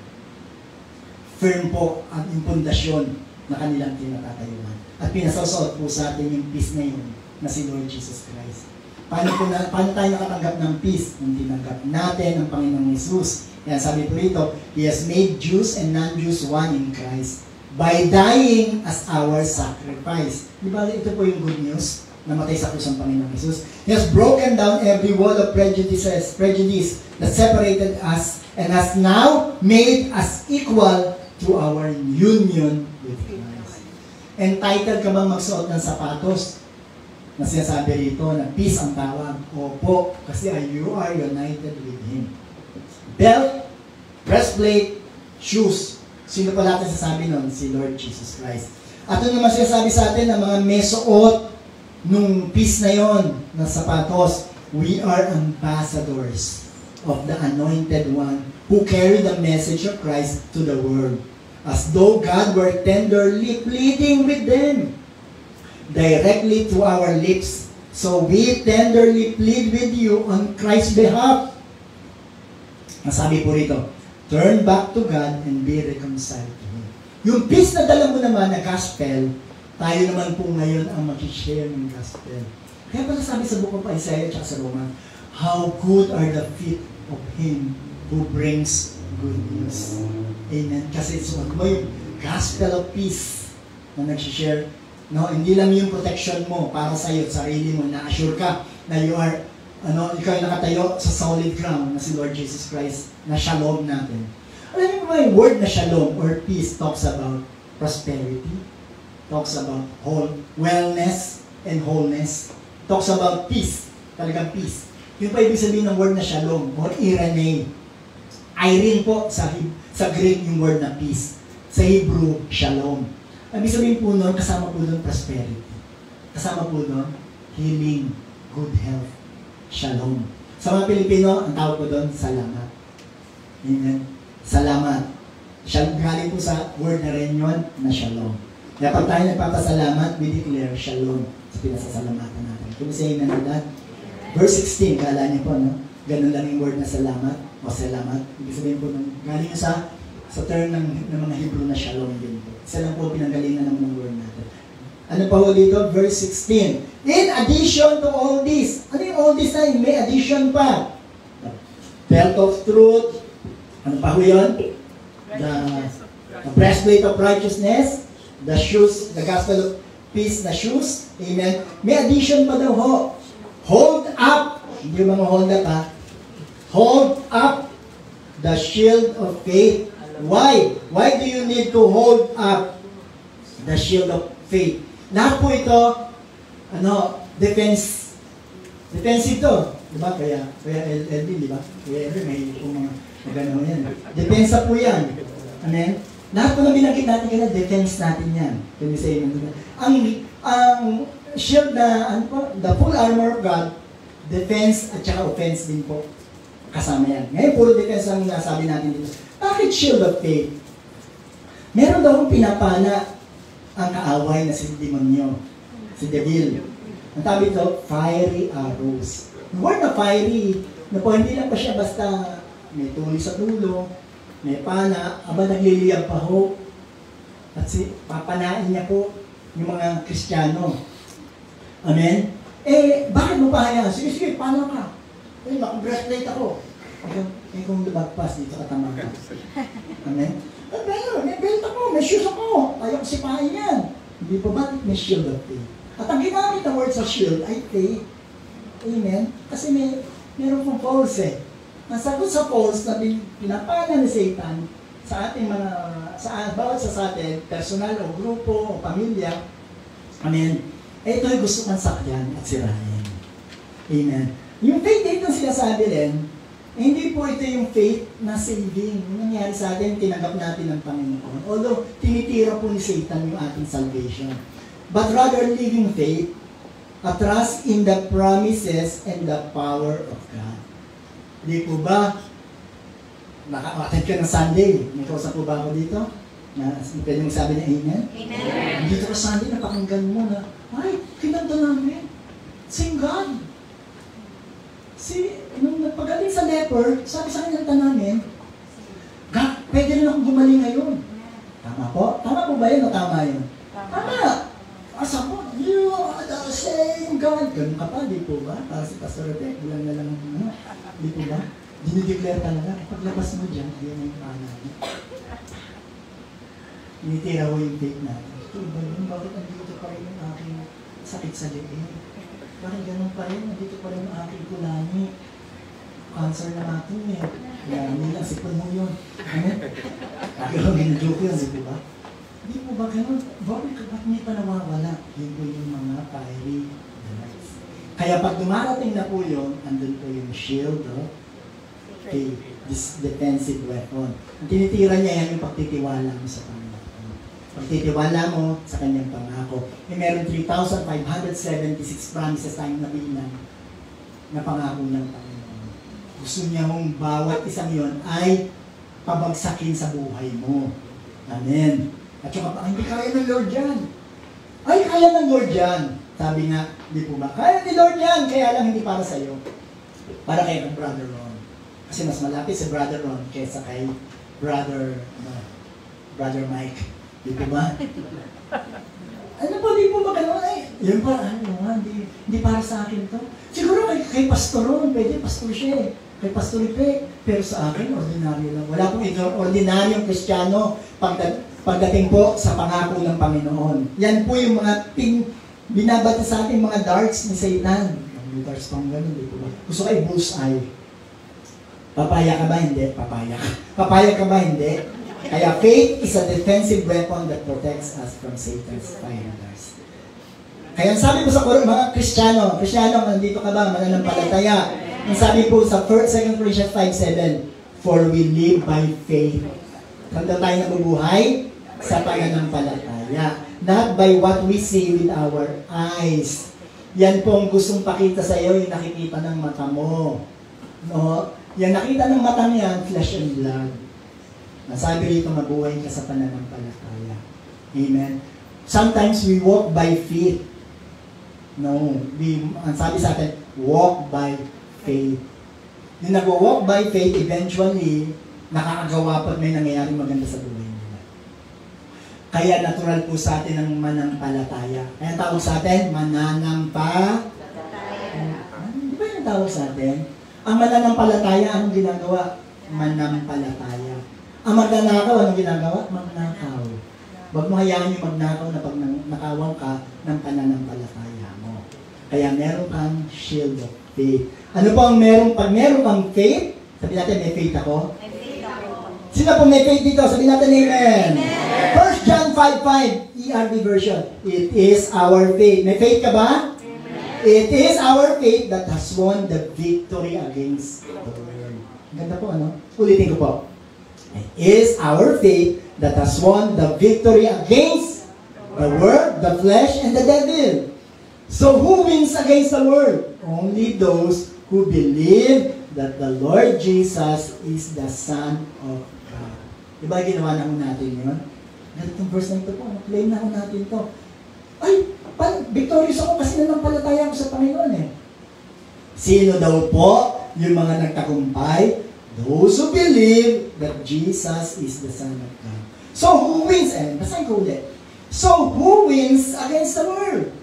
Firm po ang pundasyon na kanilang tinatatayuan. At pinasasuot po sa atin yung peace na yun, na si Lord Jesus Christ. Paano tayo nakatanggap ng peace? Nung tinanggap natin ang Panginoong Jesus. Kaya sabi po rito, He has made Jews and non-Jews one in Christ by dying as our sacrifice. Di ba ito po yung good news? Namatay sa krus ang Panginoong Jesus. He has broken down every wall of prejudice that separated us and has now made us equal to our union with Christ. Entitled ka bang magsuot ng sapatos? Na sinasabi rito na peace ang tawag. Opo, kasi you are united with Him. Belt, breastplate, shoes. Sino pala natin sasabi nun? Si Lord Jesus Christ. At ito naman sinasabi sa atin ng mga may suot nung peace na yon ng sapatos. We are ambassadors of the Anointed One who carry the message of Christ to the world, as though God were tenderly pleading with them directly to our lips. So we tenderly plead with you on Christ's behalf. Masabi po rito, turn back to God and be reconciled to Him. Yung peace na dala mo naman na gospel, tayo naman po ngayon ang mag-share ng gospel. Kaya pala sabi sa book of Isaiah at sa Roman, how good are the feet of Him who brings good news. Amen. Kasi suot mo yung gospel of peace na nag-share. No, hindi lang yung protection mo para sa iyo, sarili mo, na-assure ka na you are, ikaw ay nakatayo sa solid ground na si Lord Jesus Christ, na shalom natin. Alam niyo ba yung word na shalom or peace talks about prosperity, talks about wellness and wholeness, talks about peace, talagang peace. Yung pa ibig sabihin ng word na shalom or irene. Irene po sa Greek yung word na peace. Sa Hebrew, shalom. Ibig sabihin po nun, kasama po doon prosperity. Kasama po doon, healing, good health, shalom. Sa mga Pilipino, ang tawag po doon, salamat. Amen. Salamat. Galing po sa word na rin yun, na shalom. Kaya pag tayo nagpapasalamat, we declare shalom sa pinasasalamatan natin. Kung say amen to that? Verse 16, kala niyo po, no? Ganun lang yung word na salamat o salamat. Ibig sabihin po, galing sa term ng mga Hebrew na shalom din po. Isa lang po pinanggalingan naman ng word natin. Ano pa ho dito? Verse 16. In addition to all this, ano yung all this na? May addition pa. The belt of truth. Ano pa ho yun? The breastplate of righteousness. The shoes, the gospel of peace na shoes. Amen. May addition pa daw ho. Hold up. Hindi mo hold up ha. Hold up the shield of faith. Why? Why do you need to hold up the shield of faith? Lahat po ito, defensive to. Diba? Kaya LD, diba? Kaya LD, may mga gano'n yan. Depensa po yan. Amen? Lahat po na binanggit natin kaya, defense natin yan. Can we say amen? Ang shield na, the full armor of God, defense at saka offense din po. Kasama yan. Ngayon, puro defense ang nasabi natin dito. Bakit shield of faith? Meron daw akong pinapala ang kaaway na si demonyo, si devil. Ang tabi ito, fiery arrows. The word na fiery, na po hindi lang pa siya basta may tuloy sa dulo, may pana, aba nagliliyab pa ho. At papanain niya po yung mga Kristiyano. Amen? Bakit mo pa hayaan? Sige, paano ka? Breastplate ako. Kung lumagpas dito katama ka. Amen? Pero, may belt ako, may shoes ako. Ayaw ko sipahin yan. Hindi po ba? May shield of faith. At ang ginamit na word sa shield ay faith. Amen? Kasi meron pong false eh. Nasagot sa false na pinapala ni Satan sa ating mga, bawat sa atin, personal o grupo o pamilya, amen, ito'y gusto kang sakyan at sirahin. Amen. Yung faith dito sinasabi rin, hindi po ito yung faith na saving. Yung nangyari sa atin, tinanggap natin ng Panginoon. Although, tinitira po ni Satan yung ating salvation. But rather, living faith, a trust in the promises and the power of God. Hindi po ba, naka-attend ka ng Sunday, may kausap po ba ako dito? Na pwede mong sabi niya, amen? Amen. Dito ka Sunday, napakinggan mo na, ay, kinanta namin. Sing God. Nung nagpagaling sa leper, sabi sa kinanta namin, God, pwede rin akong gumaling ngayon. Tama po? Tama po ba yun o tama yun? Tama! Asa po, you are the same God. Ganun ka pa, di po ba? Para si Pastor Rebek, bulan na lang ang ano. Di po ba? Dinideclare talaga. Paglabas mo dyan, yan yung pangalan. Initira ko yung faith natin. Ito ba yun? Bakit nandito pa rin yung aking sakit sa liit? Bakit ganun pa rin? Nandito pa rin yung aking kulani. Cancer na natin eh. Kaya hindi lang sipon mo yun. Ano? Kaya ginadyoke yun, di ba? Hindi po ba ganun? Bakit hindi pa nawawala? Yun po yung mga fiery darts. Kaya pag dumarating na po yun, andun po yung shield, this defensive weapon. Ang tinitira niya yan yung pagtitiwala mo sa Panginoon. Pagtitiwala mo sa kanyang pangako. Meron 3,576 promises tayong nabilang na pangako ng Panginoon. Gusto niya mong bawat isang yon ay pabagsakin sa buhay mo. Amen. At saka pa, hindi kaya ng Lord yan. Ay, kaya ng Lord yan. Sabi nga, hindi po ba? Kaya ni Lord yan, kaya lang hindi para sa iyo. Para kay Brother Ron. Kasi mas malapit si Brother Ron kaysa kay Brother Mike. Di po ba? Ano po, di po ba gano'n? Ay, yun pa, hindi para sa akin to. Siguro kay Pastor Ron, pwede, Pastor siya eh. Kay Pastor Ipe, pero sa akin, ordinaryo lang. Wala pong ordinaryong Kristiyano pagdating po sa pangako ng Panginoon. Yan po yung mga binabati sa ating mga darts ni Satan. May darts pang gano'n, di po ba? Gusto kayo bullseye. Papaya ka ba? Hindi. Papaya. Papaya ka ba? Hindi. Kaya faith is a defensive weapon that protects us from Satan's fire darts. Kaya sabi ko sa mga Kristiyano, nandito ka ba? Mananampalataya. Ang sabi po sa 2 Corinthians 5:7, for we live by faith. Kanda tayo nabubuhay sa pananampalataya. Not by what we see with our eyes. Yan po ang gustong pakita sa iyo, yung nakikita ng mata mo. No? Yan nakita ng mata niyan, flesh and blood. Nasabi rito, mabuhay ka sa pananampalataya. Amen. Sometimes we walk by faith. No, ang sabi sa atin, walk by faith. Yung nag-walk by faith, eventually, nakakagawa pa at may nangyayari maganda sa buhay nila. Kaya natural po sa atin ang manampalataya. Kaya tawag sa atin, mananampalataya. Di ba yung tawag sa atin? Ang mananampalataya, anong ginagawa? Manampalataya. Ang magnanakaw, anong ginagawa? Magnakaw. Huwag mo hayaan yung magnakaw na pag nakawan ka ng pananampalataya mo. Kaya meron kang shield of faith. Ano po ang meron? Pag meron kang faith, sabi natin, may faith ako? May faith ako. Sino po may faith dito? Sabi natin, amen. 1 John 5:5, ERV version. It is our faith. May faith ka ba? It is our faith that has won the victory against the world. Ganda po, ano? Ulitin ko po. It is our faith that has won the victory against the world, the flesh, and the devil. So who wins against the world? Only those who believe that the Lord Jesus is the Son of God. Diba ginawa na natin yun? Ganitong verse na ito po, claim na natin ito. Ay, victorious ako kasi nanampalataya ako sa Panginoon eh. Sino daw po yung mga nagtagumpay? Those who believe that Jesus is the Son of God. So who wins? Basahin ko ulit. So who wins against the world?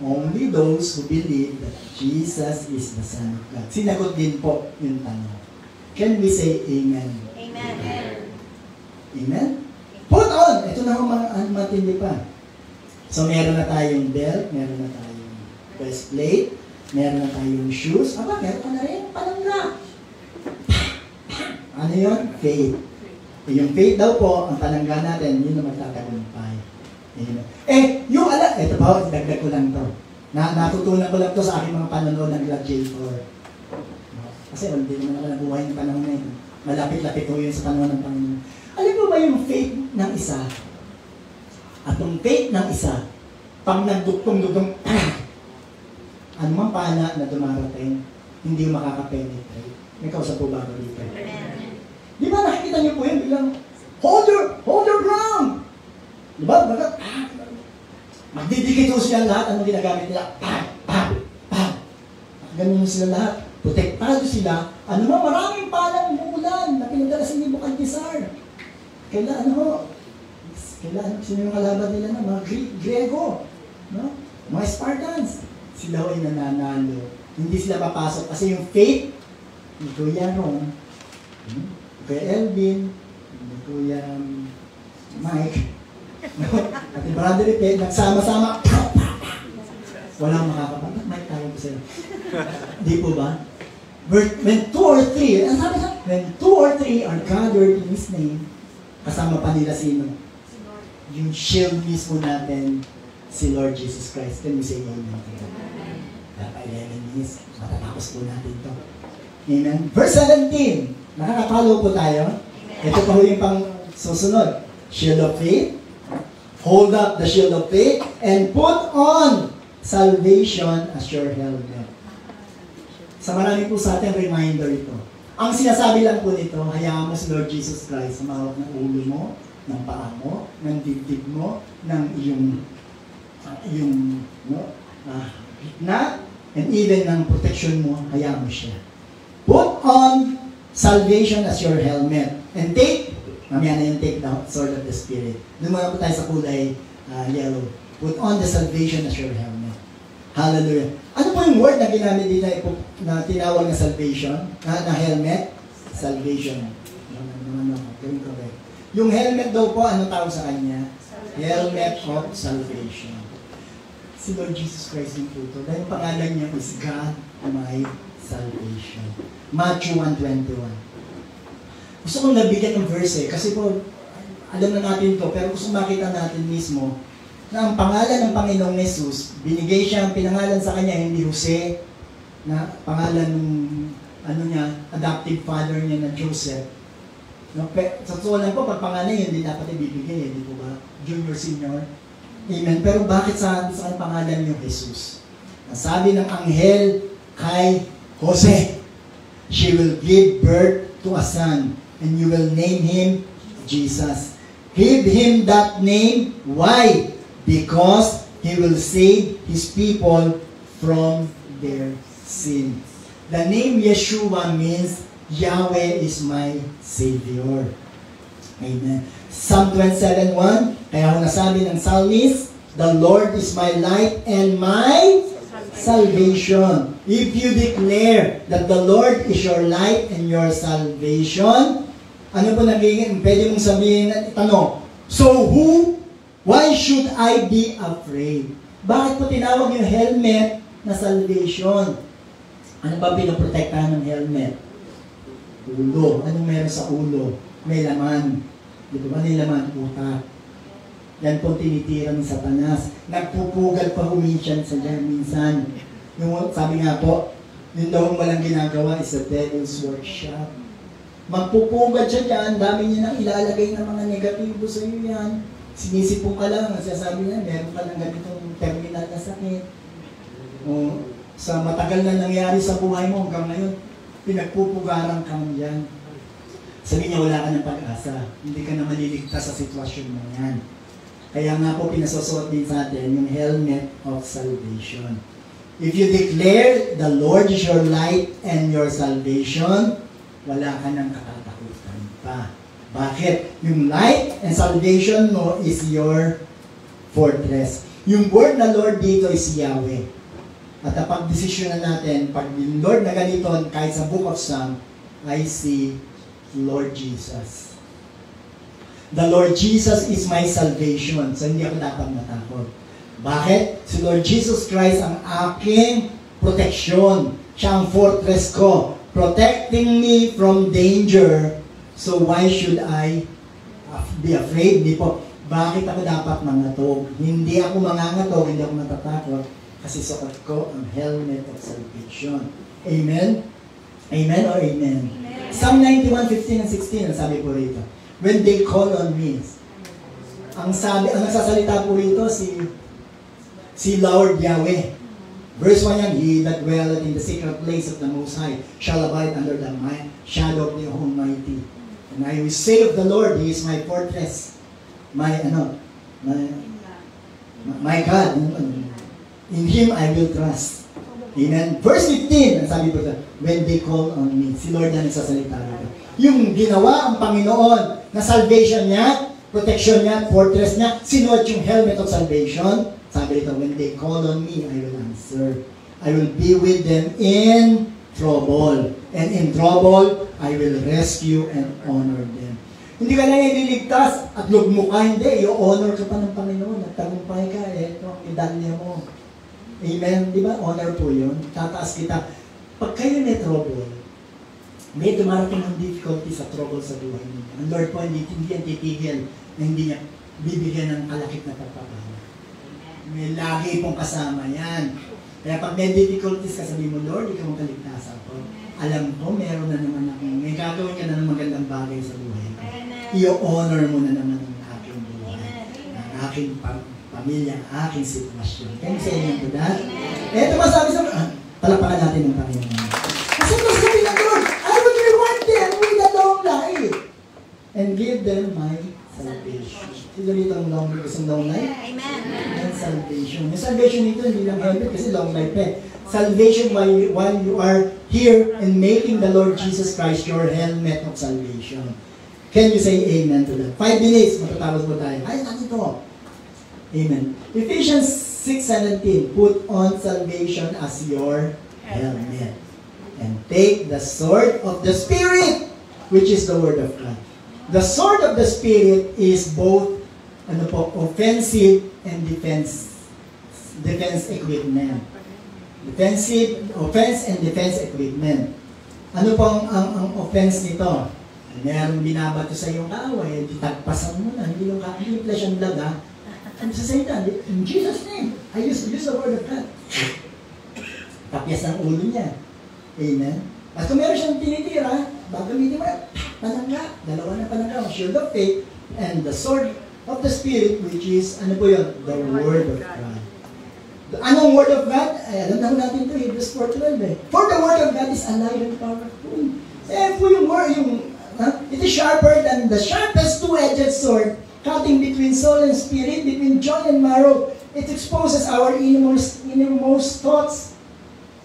Only those who believe that Jesus is the Son of God. Sinagot din po yung tanong. Can we say amen? Amen. Amen? Put on! Ito na ang mga matindi pa. So, meron na tayong belt, meron na tayong breastplate, meron na tayong shoes. Aba, meron ka na rin, palangga. Ano yun? Faith. Yung faith daw po, ang palangga natin, yun ang magtatagumpay. Yung ito pa, dagdag ko lang to. Natutunan ko lang to sa aking mga panonood ng Gladiator. Kasi hindi naman ako nabuhay ng panahon na yun. Malapit-lapit ko yun sa panahon ng Panginoon. Alam mo ba yung faith ng isa? At yung faith ng isa, pang nagdugtong-dugtong, ano mang pana na dumarating, hindi makakapenetrate. May kausap po ba dito? Di ba nakikita niyo po yun? Bilang, hold your ground! Di ba? Magdidikit po sila lahat. Anong ginagamit nila? Ganun sila lahat. Protektado sila. Ano mo, maraming palang umuulan na pinagdala sa Nebuchadnezzar. Sino yung kalaban nila na? Mga Griego. No? Mga Spartans. Sila ay nananalo. Hindi sila papasok. Kasi yung faith, ni Kuya Ron, ni Kuya Elvin, ni Kuya Mike, at ni Brother Iped, nagsama-sama, walang makakapagod. Mike, tayo po sila. Di po ba? When 2 or 3, ang sabi sa, when 2 or 3 are gathered in His name, kasama pa nila sino? Yung shield mismo natin, si Lord Jesus Christ. Can we say amen? Dapat 11 minutes, matatapos po natin ito. Amen? Verse 17, nakakapalo po tayo. Ito pa ho yung pang susunod. Shield of faith. Hold up the shield of faith and put on salvation as your helmet. Sa marami po sa atin, reminder ito. Ang sinasabi lang po nito, hayaan mo si Lord Jesus Christ sa mawag ng ulo mo, ng paa mo, ng dibdib mo, ng iyong gitna, and even ng protection mo, hayaan mo siya. Put on salvation as your helmet. And take, mamaya na yung take the sword of the Spirit. Lumana po tayo sa kulay yellow. Put on the salvation as your helmet. Hallelujah. Ano po yung word na ginamit dito na tinawag na salvation? Na helmet? Salvation. Yung helmet daw po, ano tawag sa kanya? Helmet of salvation. Si Lord Jesus Christ yung po ito. Dahil pangalan niya is God my salvation. Matthew 1:21. Gusto kong nabigyan ng verse kasi po, alam na natin to, pero gusto makita natin mismo na ang pangalan ng Panginoong Jesus, binigay siya ang pinangalan sa kanya, hindi Jose, na pangalan ng adoptive father niya na Joseph. No, sa totoo lang po, pag pangalan yun, hindi dapat ibibigay, hindi po ba? Junior, senior. Amen. Pero bakit sa pangalan yung Jesus? Sabi ng anghel kay Jose, she will give birth to a son, and you will name him Jesus. Give him that name. Why? Because he will save his people from their sins. The name Yeshua means Yahweh is my Savior. Amen. Psalm 27:1, kaya ako nasabi ng psalmist, the Lord is my light and my salvation. If you declare that the Lord is your light and your salvation, ano po nagiging, pwede mong sabihin, tanong, so why should I be afraid? Bakit po tinawag yung helmet na salvation? Ano ba pinoprotektahan ng helmet? Ulo. Anong meron sa ulo? May laman. Di ba? May laman, utak. Yan po tinitira ng Satanas. Nagpupugal pa huminsan sa dyan minsan. Yung, sabi nga po, yun daw walang ginagawa is a devil's workshop. Magpupugal siya dyan, dami niya nang ilalagay ng mga negatibo sa iyo yan. Sinisipong ka lang, sasabi niya, meron ka ng ganitong terminal na sakit. O, sa matagal na nangyari sa buhay mo hanggang ngayon, pinagpupugarang ka mo dyan. Sabi niya, wala ka ng pag-asa. Hindi ka na maliligtas sa sitwasyon mo yan. Kaya nga po pinasusuot din sa atin yung helmet of salvation. If you declare the Lord is your light and your salvation, wala ka nang katatakutan pa. Bakit? Yung light and salvation mo is your fortress. Yung word na Lord dito is Yahweh. At pag-desisyon na natin, pag yung Lord na ganito, kahit sa Book of Psalm, I see Lord Jesus. The Lord Jesus is my salvation. So hindi ako dapat matakot. Bakit? Si Lord Jesus Christ ang aking proteksyon. Siya ang fortress ko, protecting me from danger. So why should I be afraid? Di po. Bakit ako dapat mangatog? Hindi ako mangangatog, hindi ako matatakot, kasi sukat ko ang helmet of salvation. Amen? Amen or amen? Amen. Psalm 91:15 and 16, ang sabi po rito. When they call on me, ang nagsasalita po rito si Lord Yahweh. Verse 1 yan, He that dwelleth in the secret place of the Most High shall abide under the shadow of the Almighty. And I will say of the Lord, He is my fortress, my God. In Him I will trust. Amen. Verse 15, ang sabi po ito, when they call on me. Si Lord na nagsasalita rito. Yung ginawa ang Panginoon na salvation niya, protection niya, fortress niya, sinuot yung helmet of salvation. Sabi rito, when they call on me, I will answer. I will be with them in trouble. And in trouble, I will rescue and honor them. Hindi ka lang ililigtas at lugmo ka, hindi. I-honor ka pa ng Panginoon at tagumpay ka. Ito ang medalya mo. Amen? Di ba? Honor po yun. Tataas kita. Pag kayo may trouble, may dumarating ng difficulty sa trouble sa buhay niyo. Ang Lord po hindi yan titigil na hindi niya bibigyan ng kalakip na pagpapala. May lagi pong kasama yan. Kaya pag may difficulties ka, sabi mo, Lord, ikaw ang kaligtasan ko. Alam ko, meron na naman akong, may gagawin ka na ng magandang bagay sa buhay ko. I-honor mo na naman ang aking buhay, ang aking pamilya, ang aking sitwasyon. Can you say amen to that? Ito ba sabi sa palapakan natin ng Panginoon. Kasi ito sabi ng Lord, I will reward them with a long life and give them my salvation. Sino dito ang isang long life?
Amen.
And salvation. Yung salvation nito, hindi lang helmet kasi long life eh. Salvation while you are here and making the Lord Jesus Christ your helmet of salvation. Can you say amen to that? 5 minutes, matatapos po tayo. Ay, natin ito. Amen. Ephesians 6:17, put on salvation as your helmet. And take the sword of the Spirit, which is the Word of God. The sword of the Spirit is both offensive and defense equipment. Offense and defense equipment. Ano po ang offense nito? Mayroong binabato sa iyong kaaway, tagpasan mo na, hindi yung flesh and blood ha. And sa Satan, in Jesus' name, I use the word of God. Tapyas ang ulo niya. Amen? At kung meron siyang tinitira, gagamitin mo, panangga, dalawa na panangga, shield of faith, and the sword of the Spirit, which is, ano po yun? The Word of God. Anong Word of God? Ay, alam na natin ito, Hebrews 4:12 eh. For the Word of God is alive and powerful. Po yung word, it is sharper than the sharpest two-edged sword, cutting between soul and spirit, between joint and marrow. It exposes our innermost thoughts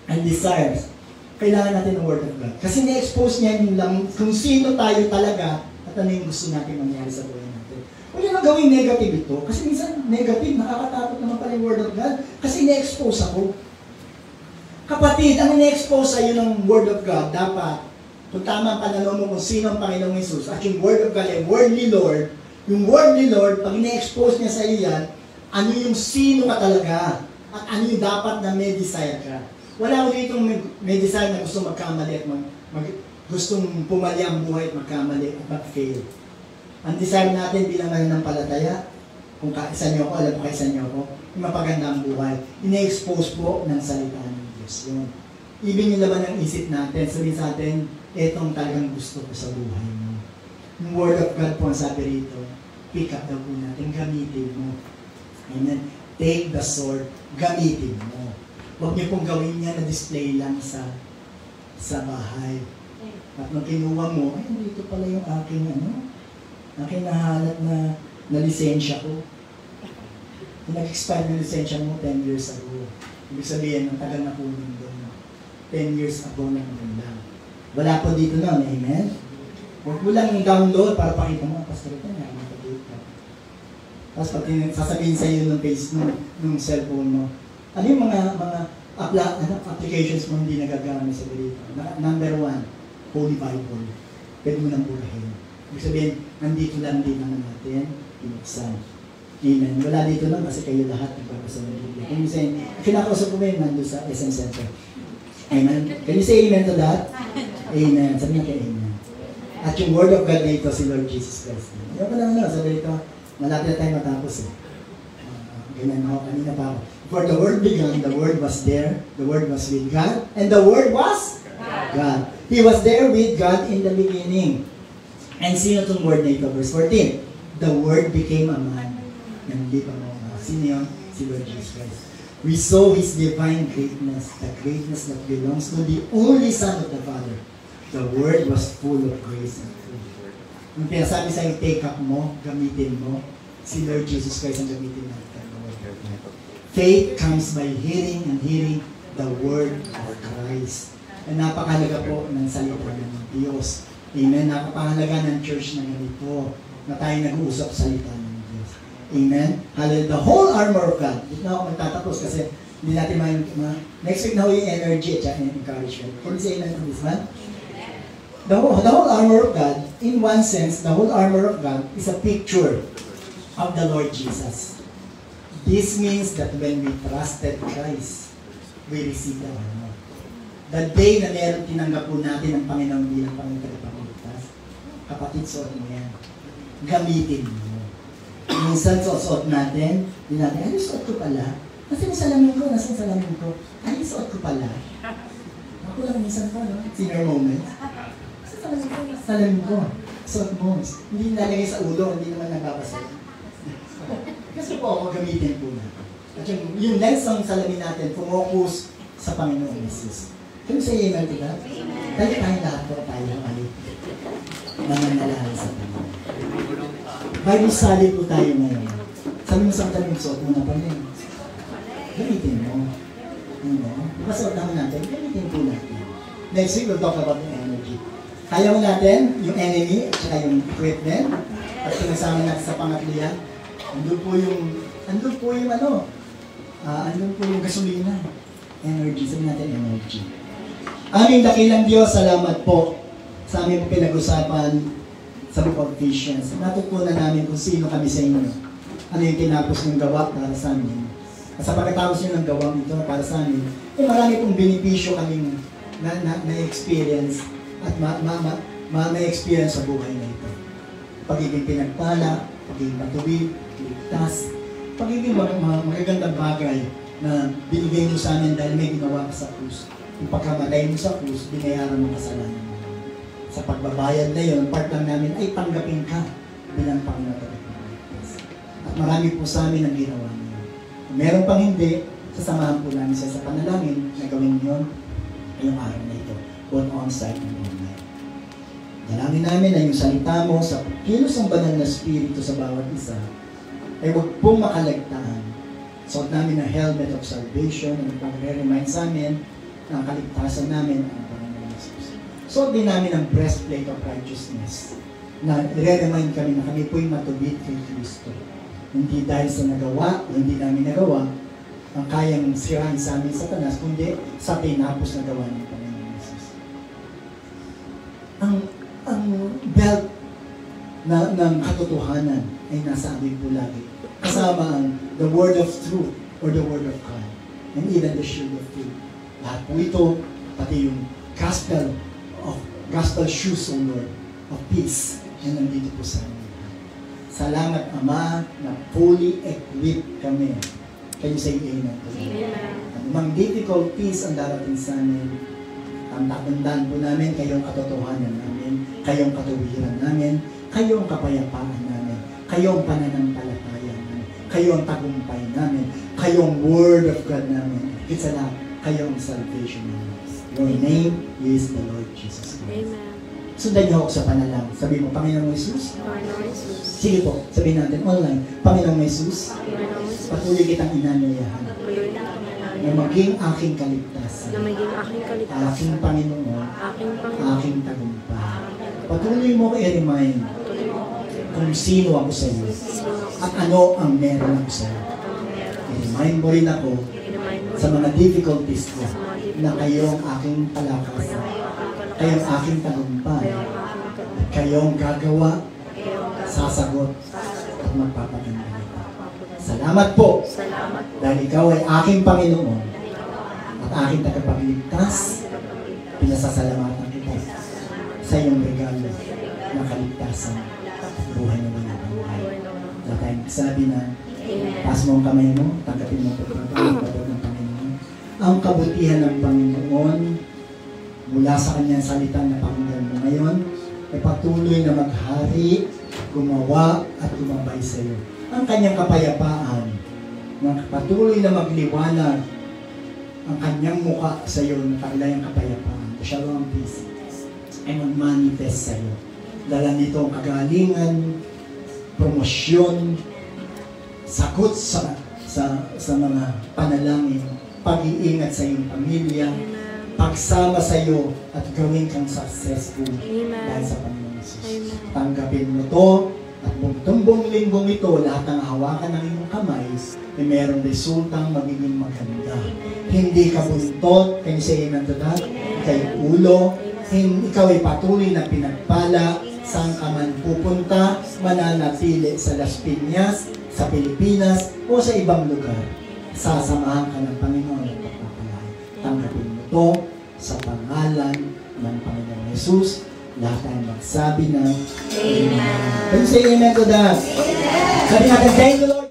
and desires. Kailangan natin ng Word of God. Kasi na-expose niya yung lang kung sino tayo talaga at ano yung gusto natin mangyari sa buhay natin. Huwag niyo na gawing negative ito. Kasi minsan negative, nakakatakot naman pala yung Word of God. Kasi na-expose ako. Kapatid, ang na-expose sa'yo ng Word of God, dapat, kung tama ang pananaw mo kung sino ang Panginoong Hesus, at yung Word of God ay Wordly Lord, yung Wordly Lord, pag na-expose niya sa'yo yan, ano yung sino ka talaga, at ano yung dapat na may desire ka. Wala ko dito may desire na gusto magkamali at gustong pumali ang buhay at magkamali at mag-fail. Ang desire natin bilang mananampalataya, kung kaisa niyo ako, alam ko kaisa niyo ako, yung mapaganda ang buhay. Ina-expose po ng salita ng Diyos. Yun. Ibig yung laban ng isip natin, sabihin sa atin, etong talagang gusto ko sa buhay mo. Yung Word of God po ang sabi rito, pick up daw po natin, gamitin mo. Amen. Take the sword, gamitin mo. Huwag niyo pong gawin niya na display lang sa bahay. At nung kinuha mo, ay, dito pala yung aking nahalat na lisensya ko. Nag-expire ng lisensya mo 10 years ago. Ibig sabihin, ang tagal na po nun doon. 10 years ago na lang. Wala po dito noon, amen? Huwag mo lang download para pakita mo, pastor ito nga, dito. Tapos pag sasabihin sa iyo ng face ng cellphone mo, ano yung mga applications mo hindi nagagamit sa dito? Number 1, Holy Bible. Pwede mo nang burahin. Ibig sabihin, nandito lang din naman natin, binuksan. Amen. Wala dito lang kasi kayo lahat nagbabasa ng Biblia. Can you say, kinakausap ko ngayon nandun sa SM Center. Amen. Can you say amen to that? Amen. Sabi niya kay amen. At yung Word of God dito, si Lord Jesus Christ. Yung pa naman, sabi dito, malapit na tayo matapos eh. Ganyan ako, kanina pa ako. For the Word began, the Word was there, the Word was with God, and the Word was God. He was there with God in the beginning. And sino itong Word na ito? Verse 14. The Word became a man. Nandito mo. Sino yun? Si Lord Jesus Christ. We saw His divine greatness, the greatness that belongs to the only Son of the Father. The Word was full of grace and truth. Yung pinasabi sa'yo, take up mo, gamitin mo, si Lord Jesus Christ ang gamitin natin. Faith comes by hearing and hearing the Word of Christ. And napakahalaga po ng salita ng Diyos. Amen. Napakahalaga ng church na ganito na tayo nag-uusap salita ng Diyos. Amen. Hallelujah. The whole armor of God. Dito na ako magtatapos kasi hindi natin next week na ho yung energy at encouragement. Can you say amen on this one? The whole armor of God, in one sense, the whole armor of God is a picture of the Lord Jesus. This means that when we trusted Christ, we received the armor. The day na meron tinanggap po natin ang Panginoon bilang Panginoon tagapagligtas, kapatid, suot mo yan. Gamitin mo. Minsan suot natin, hindi natin, ay, suot ko pala. Nasaan yung salamin ko? Ay, suot ko pala. Ako lang minsan po, no? Senior moment. Salamin ko. Suot mo. Hindi nalagay sa ulo, hindi naman nababasa. Kasi po ako gamitin po natin. At yung lens ng salamin natin, focus sa Panginoon Jesus. Kung sa iyo natin ba? Tayo lahat po tayo ay nanganalahan sa Panginoon. Bible study po tayo ngayon. Sabi mo sa talim, suot mo na pa rin. Gamitin mo. Pasuot naman natin, gamitin po natin. Next week, we'll talk about the energy. Kaya mo natin, yung enemy, at saka yung equipment, at sinasama natin sa pangatlo yan. Andun po yung gasolina. Energy. Sabi natin energy. Aming dakilang Diyos, salamat po sa aming pinag-usapan sa Book of Ephesians. Natutunan namin kung sino kami sa inyo. Ano yung tinapos ng gawa para sa amin. At sa pagkatapos nyo ng gawang ito para sa amin, marami pong benepisyo kaming na-experience at ma-experience sa buhay na ito. Pagiging pinagpala, pagiging matuwid, ligtas, pagiging magagandang bagay na binigay mo sa amin dahil may ginawa ka sa krus. Yung pagkamatay mo sa krus, binayaran mo kasalanan mo. Sa pagbabayad na yun, part lang namin ay tanggapin ka bilang Panginoon. At marami po sa amin ang ginawa niyo. Kung meron pang hindi, sasamahan po namin sa panalangin na gawin yun ngayong araw na ito, both on-site and online. Dalangin namin na yung salita mo sa kilos ng banal na spirito sa bawat isa ay huwag pong makalagtaan. Suot namin ang helmet of salvation na pag-remind sa amin na ang kaligtasan namin ang Panginoon Jesus. Suot din namin ang breastplate of righteousness na i-remind kami na kami po'y matubid kay Kristo. Hindi dahil sa nagawa o hindi namin nagawa ang kayang sirahan sa amin Satanas, kundi sa tinapos na gawa ng Panginoon Jesus. Ang belt ng katotohanan ay nasa amin po lagi. Kasama ang the word of truth or the word of God. And even the shield of faith. Lahat po ito, pati yung gospel shoes, O Lord, of peace. Yan nandito po sa amin. Salamat, Ama, na fully equipped kami. Can you say amen? Ang difficulties ang darating sa amin, ang tatandaan po namin, kayong katotohanan namin, kayong katuwiran namin, kayong kapayapaan namin, kayong pananampalataya namin, kayong tagumpay namin, kayong word of God namin, it's a lot, kayong salvation namin. Your name is the Lord Jesus Christ. Amen. Sundan niyo ako sa panalangin. Sabi mo, Panginoong Jesus?
Panginoong Jesus.
Sige po, sabihin natin online. Panginoong Jesus, patuloy kitang inanyayahan na maging aking kaligtasan, aking Panginoon, aking tagumpay. Patuloy mo ko i-remind kung sino ako sa iyo at ano ang meron ako sa iyo. I-remind mo rin ako sa mga difficulties ko na kayong aking palakasan, kayong aking tagumpay, kayong gagawa, sasagot, at magpapaganda. Salamat po.
Salamat po.
Dahil ikaw ay aking Panginoon at aking tagapagligtas. Pinasasalamatan kita sa iyong regalo ng kaligtasan at buhay na mga buhay. Wala tayong sabi na, taas mo ang kamay mo, tanggapin mo ang pagpapalagpapag ng Panginoon. Ang kabutihan ng Panginoon mula sa kanyang salita na pakinggan mo ngayon ay patuloy na maghari, gumawa at gumabay sa iyo. Ang kanyang kapayapaan na patuloy na magliwanag ang kanyang mukha sa iyo na kailayang kapayapaan. Shalom, peace. Ay mag-manifest sa iyo. Dala nito ang kagalingan, promosyon, sagot sa mga panalangin, pag-iingat sa iyong pamilya, pagsama sa iyo at gawin kang successful dahil sa Panginoon Jesus. Tanggapin mo to at buong linggong ito, lahat ng hawakan ng iyong kamay ay mayroong resultang magiging maganda. Hindi ka buntot, can you say amen to that? Kay ulo, ikaw ay patuloy na pinagpala, saan ka man pupunta, mananatili sa Las Piñas, sa Pilipinas, o sa ibang lugar. Sasamahan ka ng Panginoon at pagpapalain. Tanggapin mo to sa pangalan ng Panginoon Jesus. Lahat ay magsabi ng Amen. Can you say amen to that? Amen. Sabi natin, thank you Lord.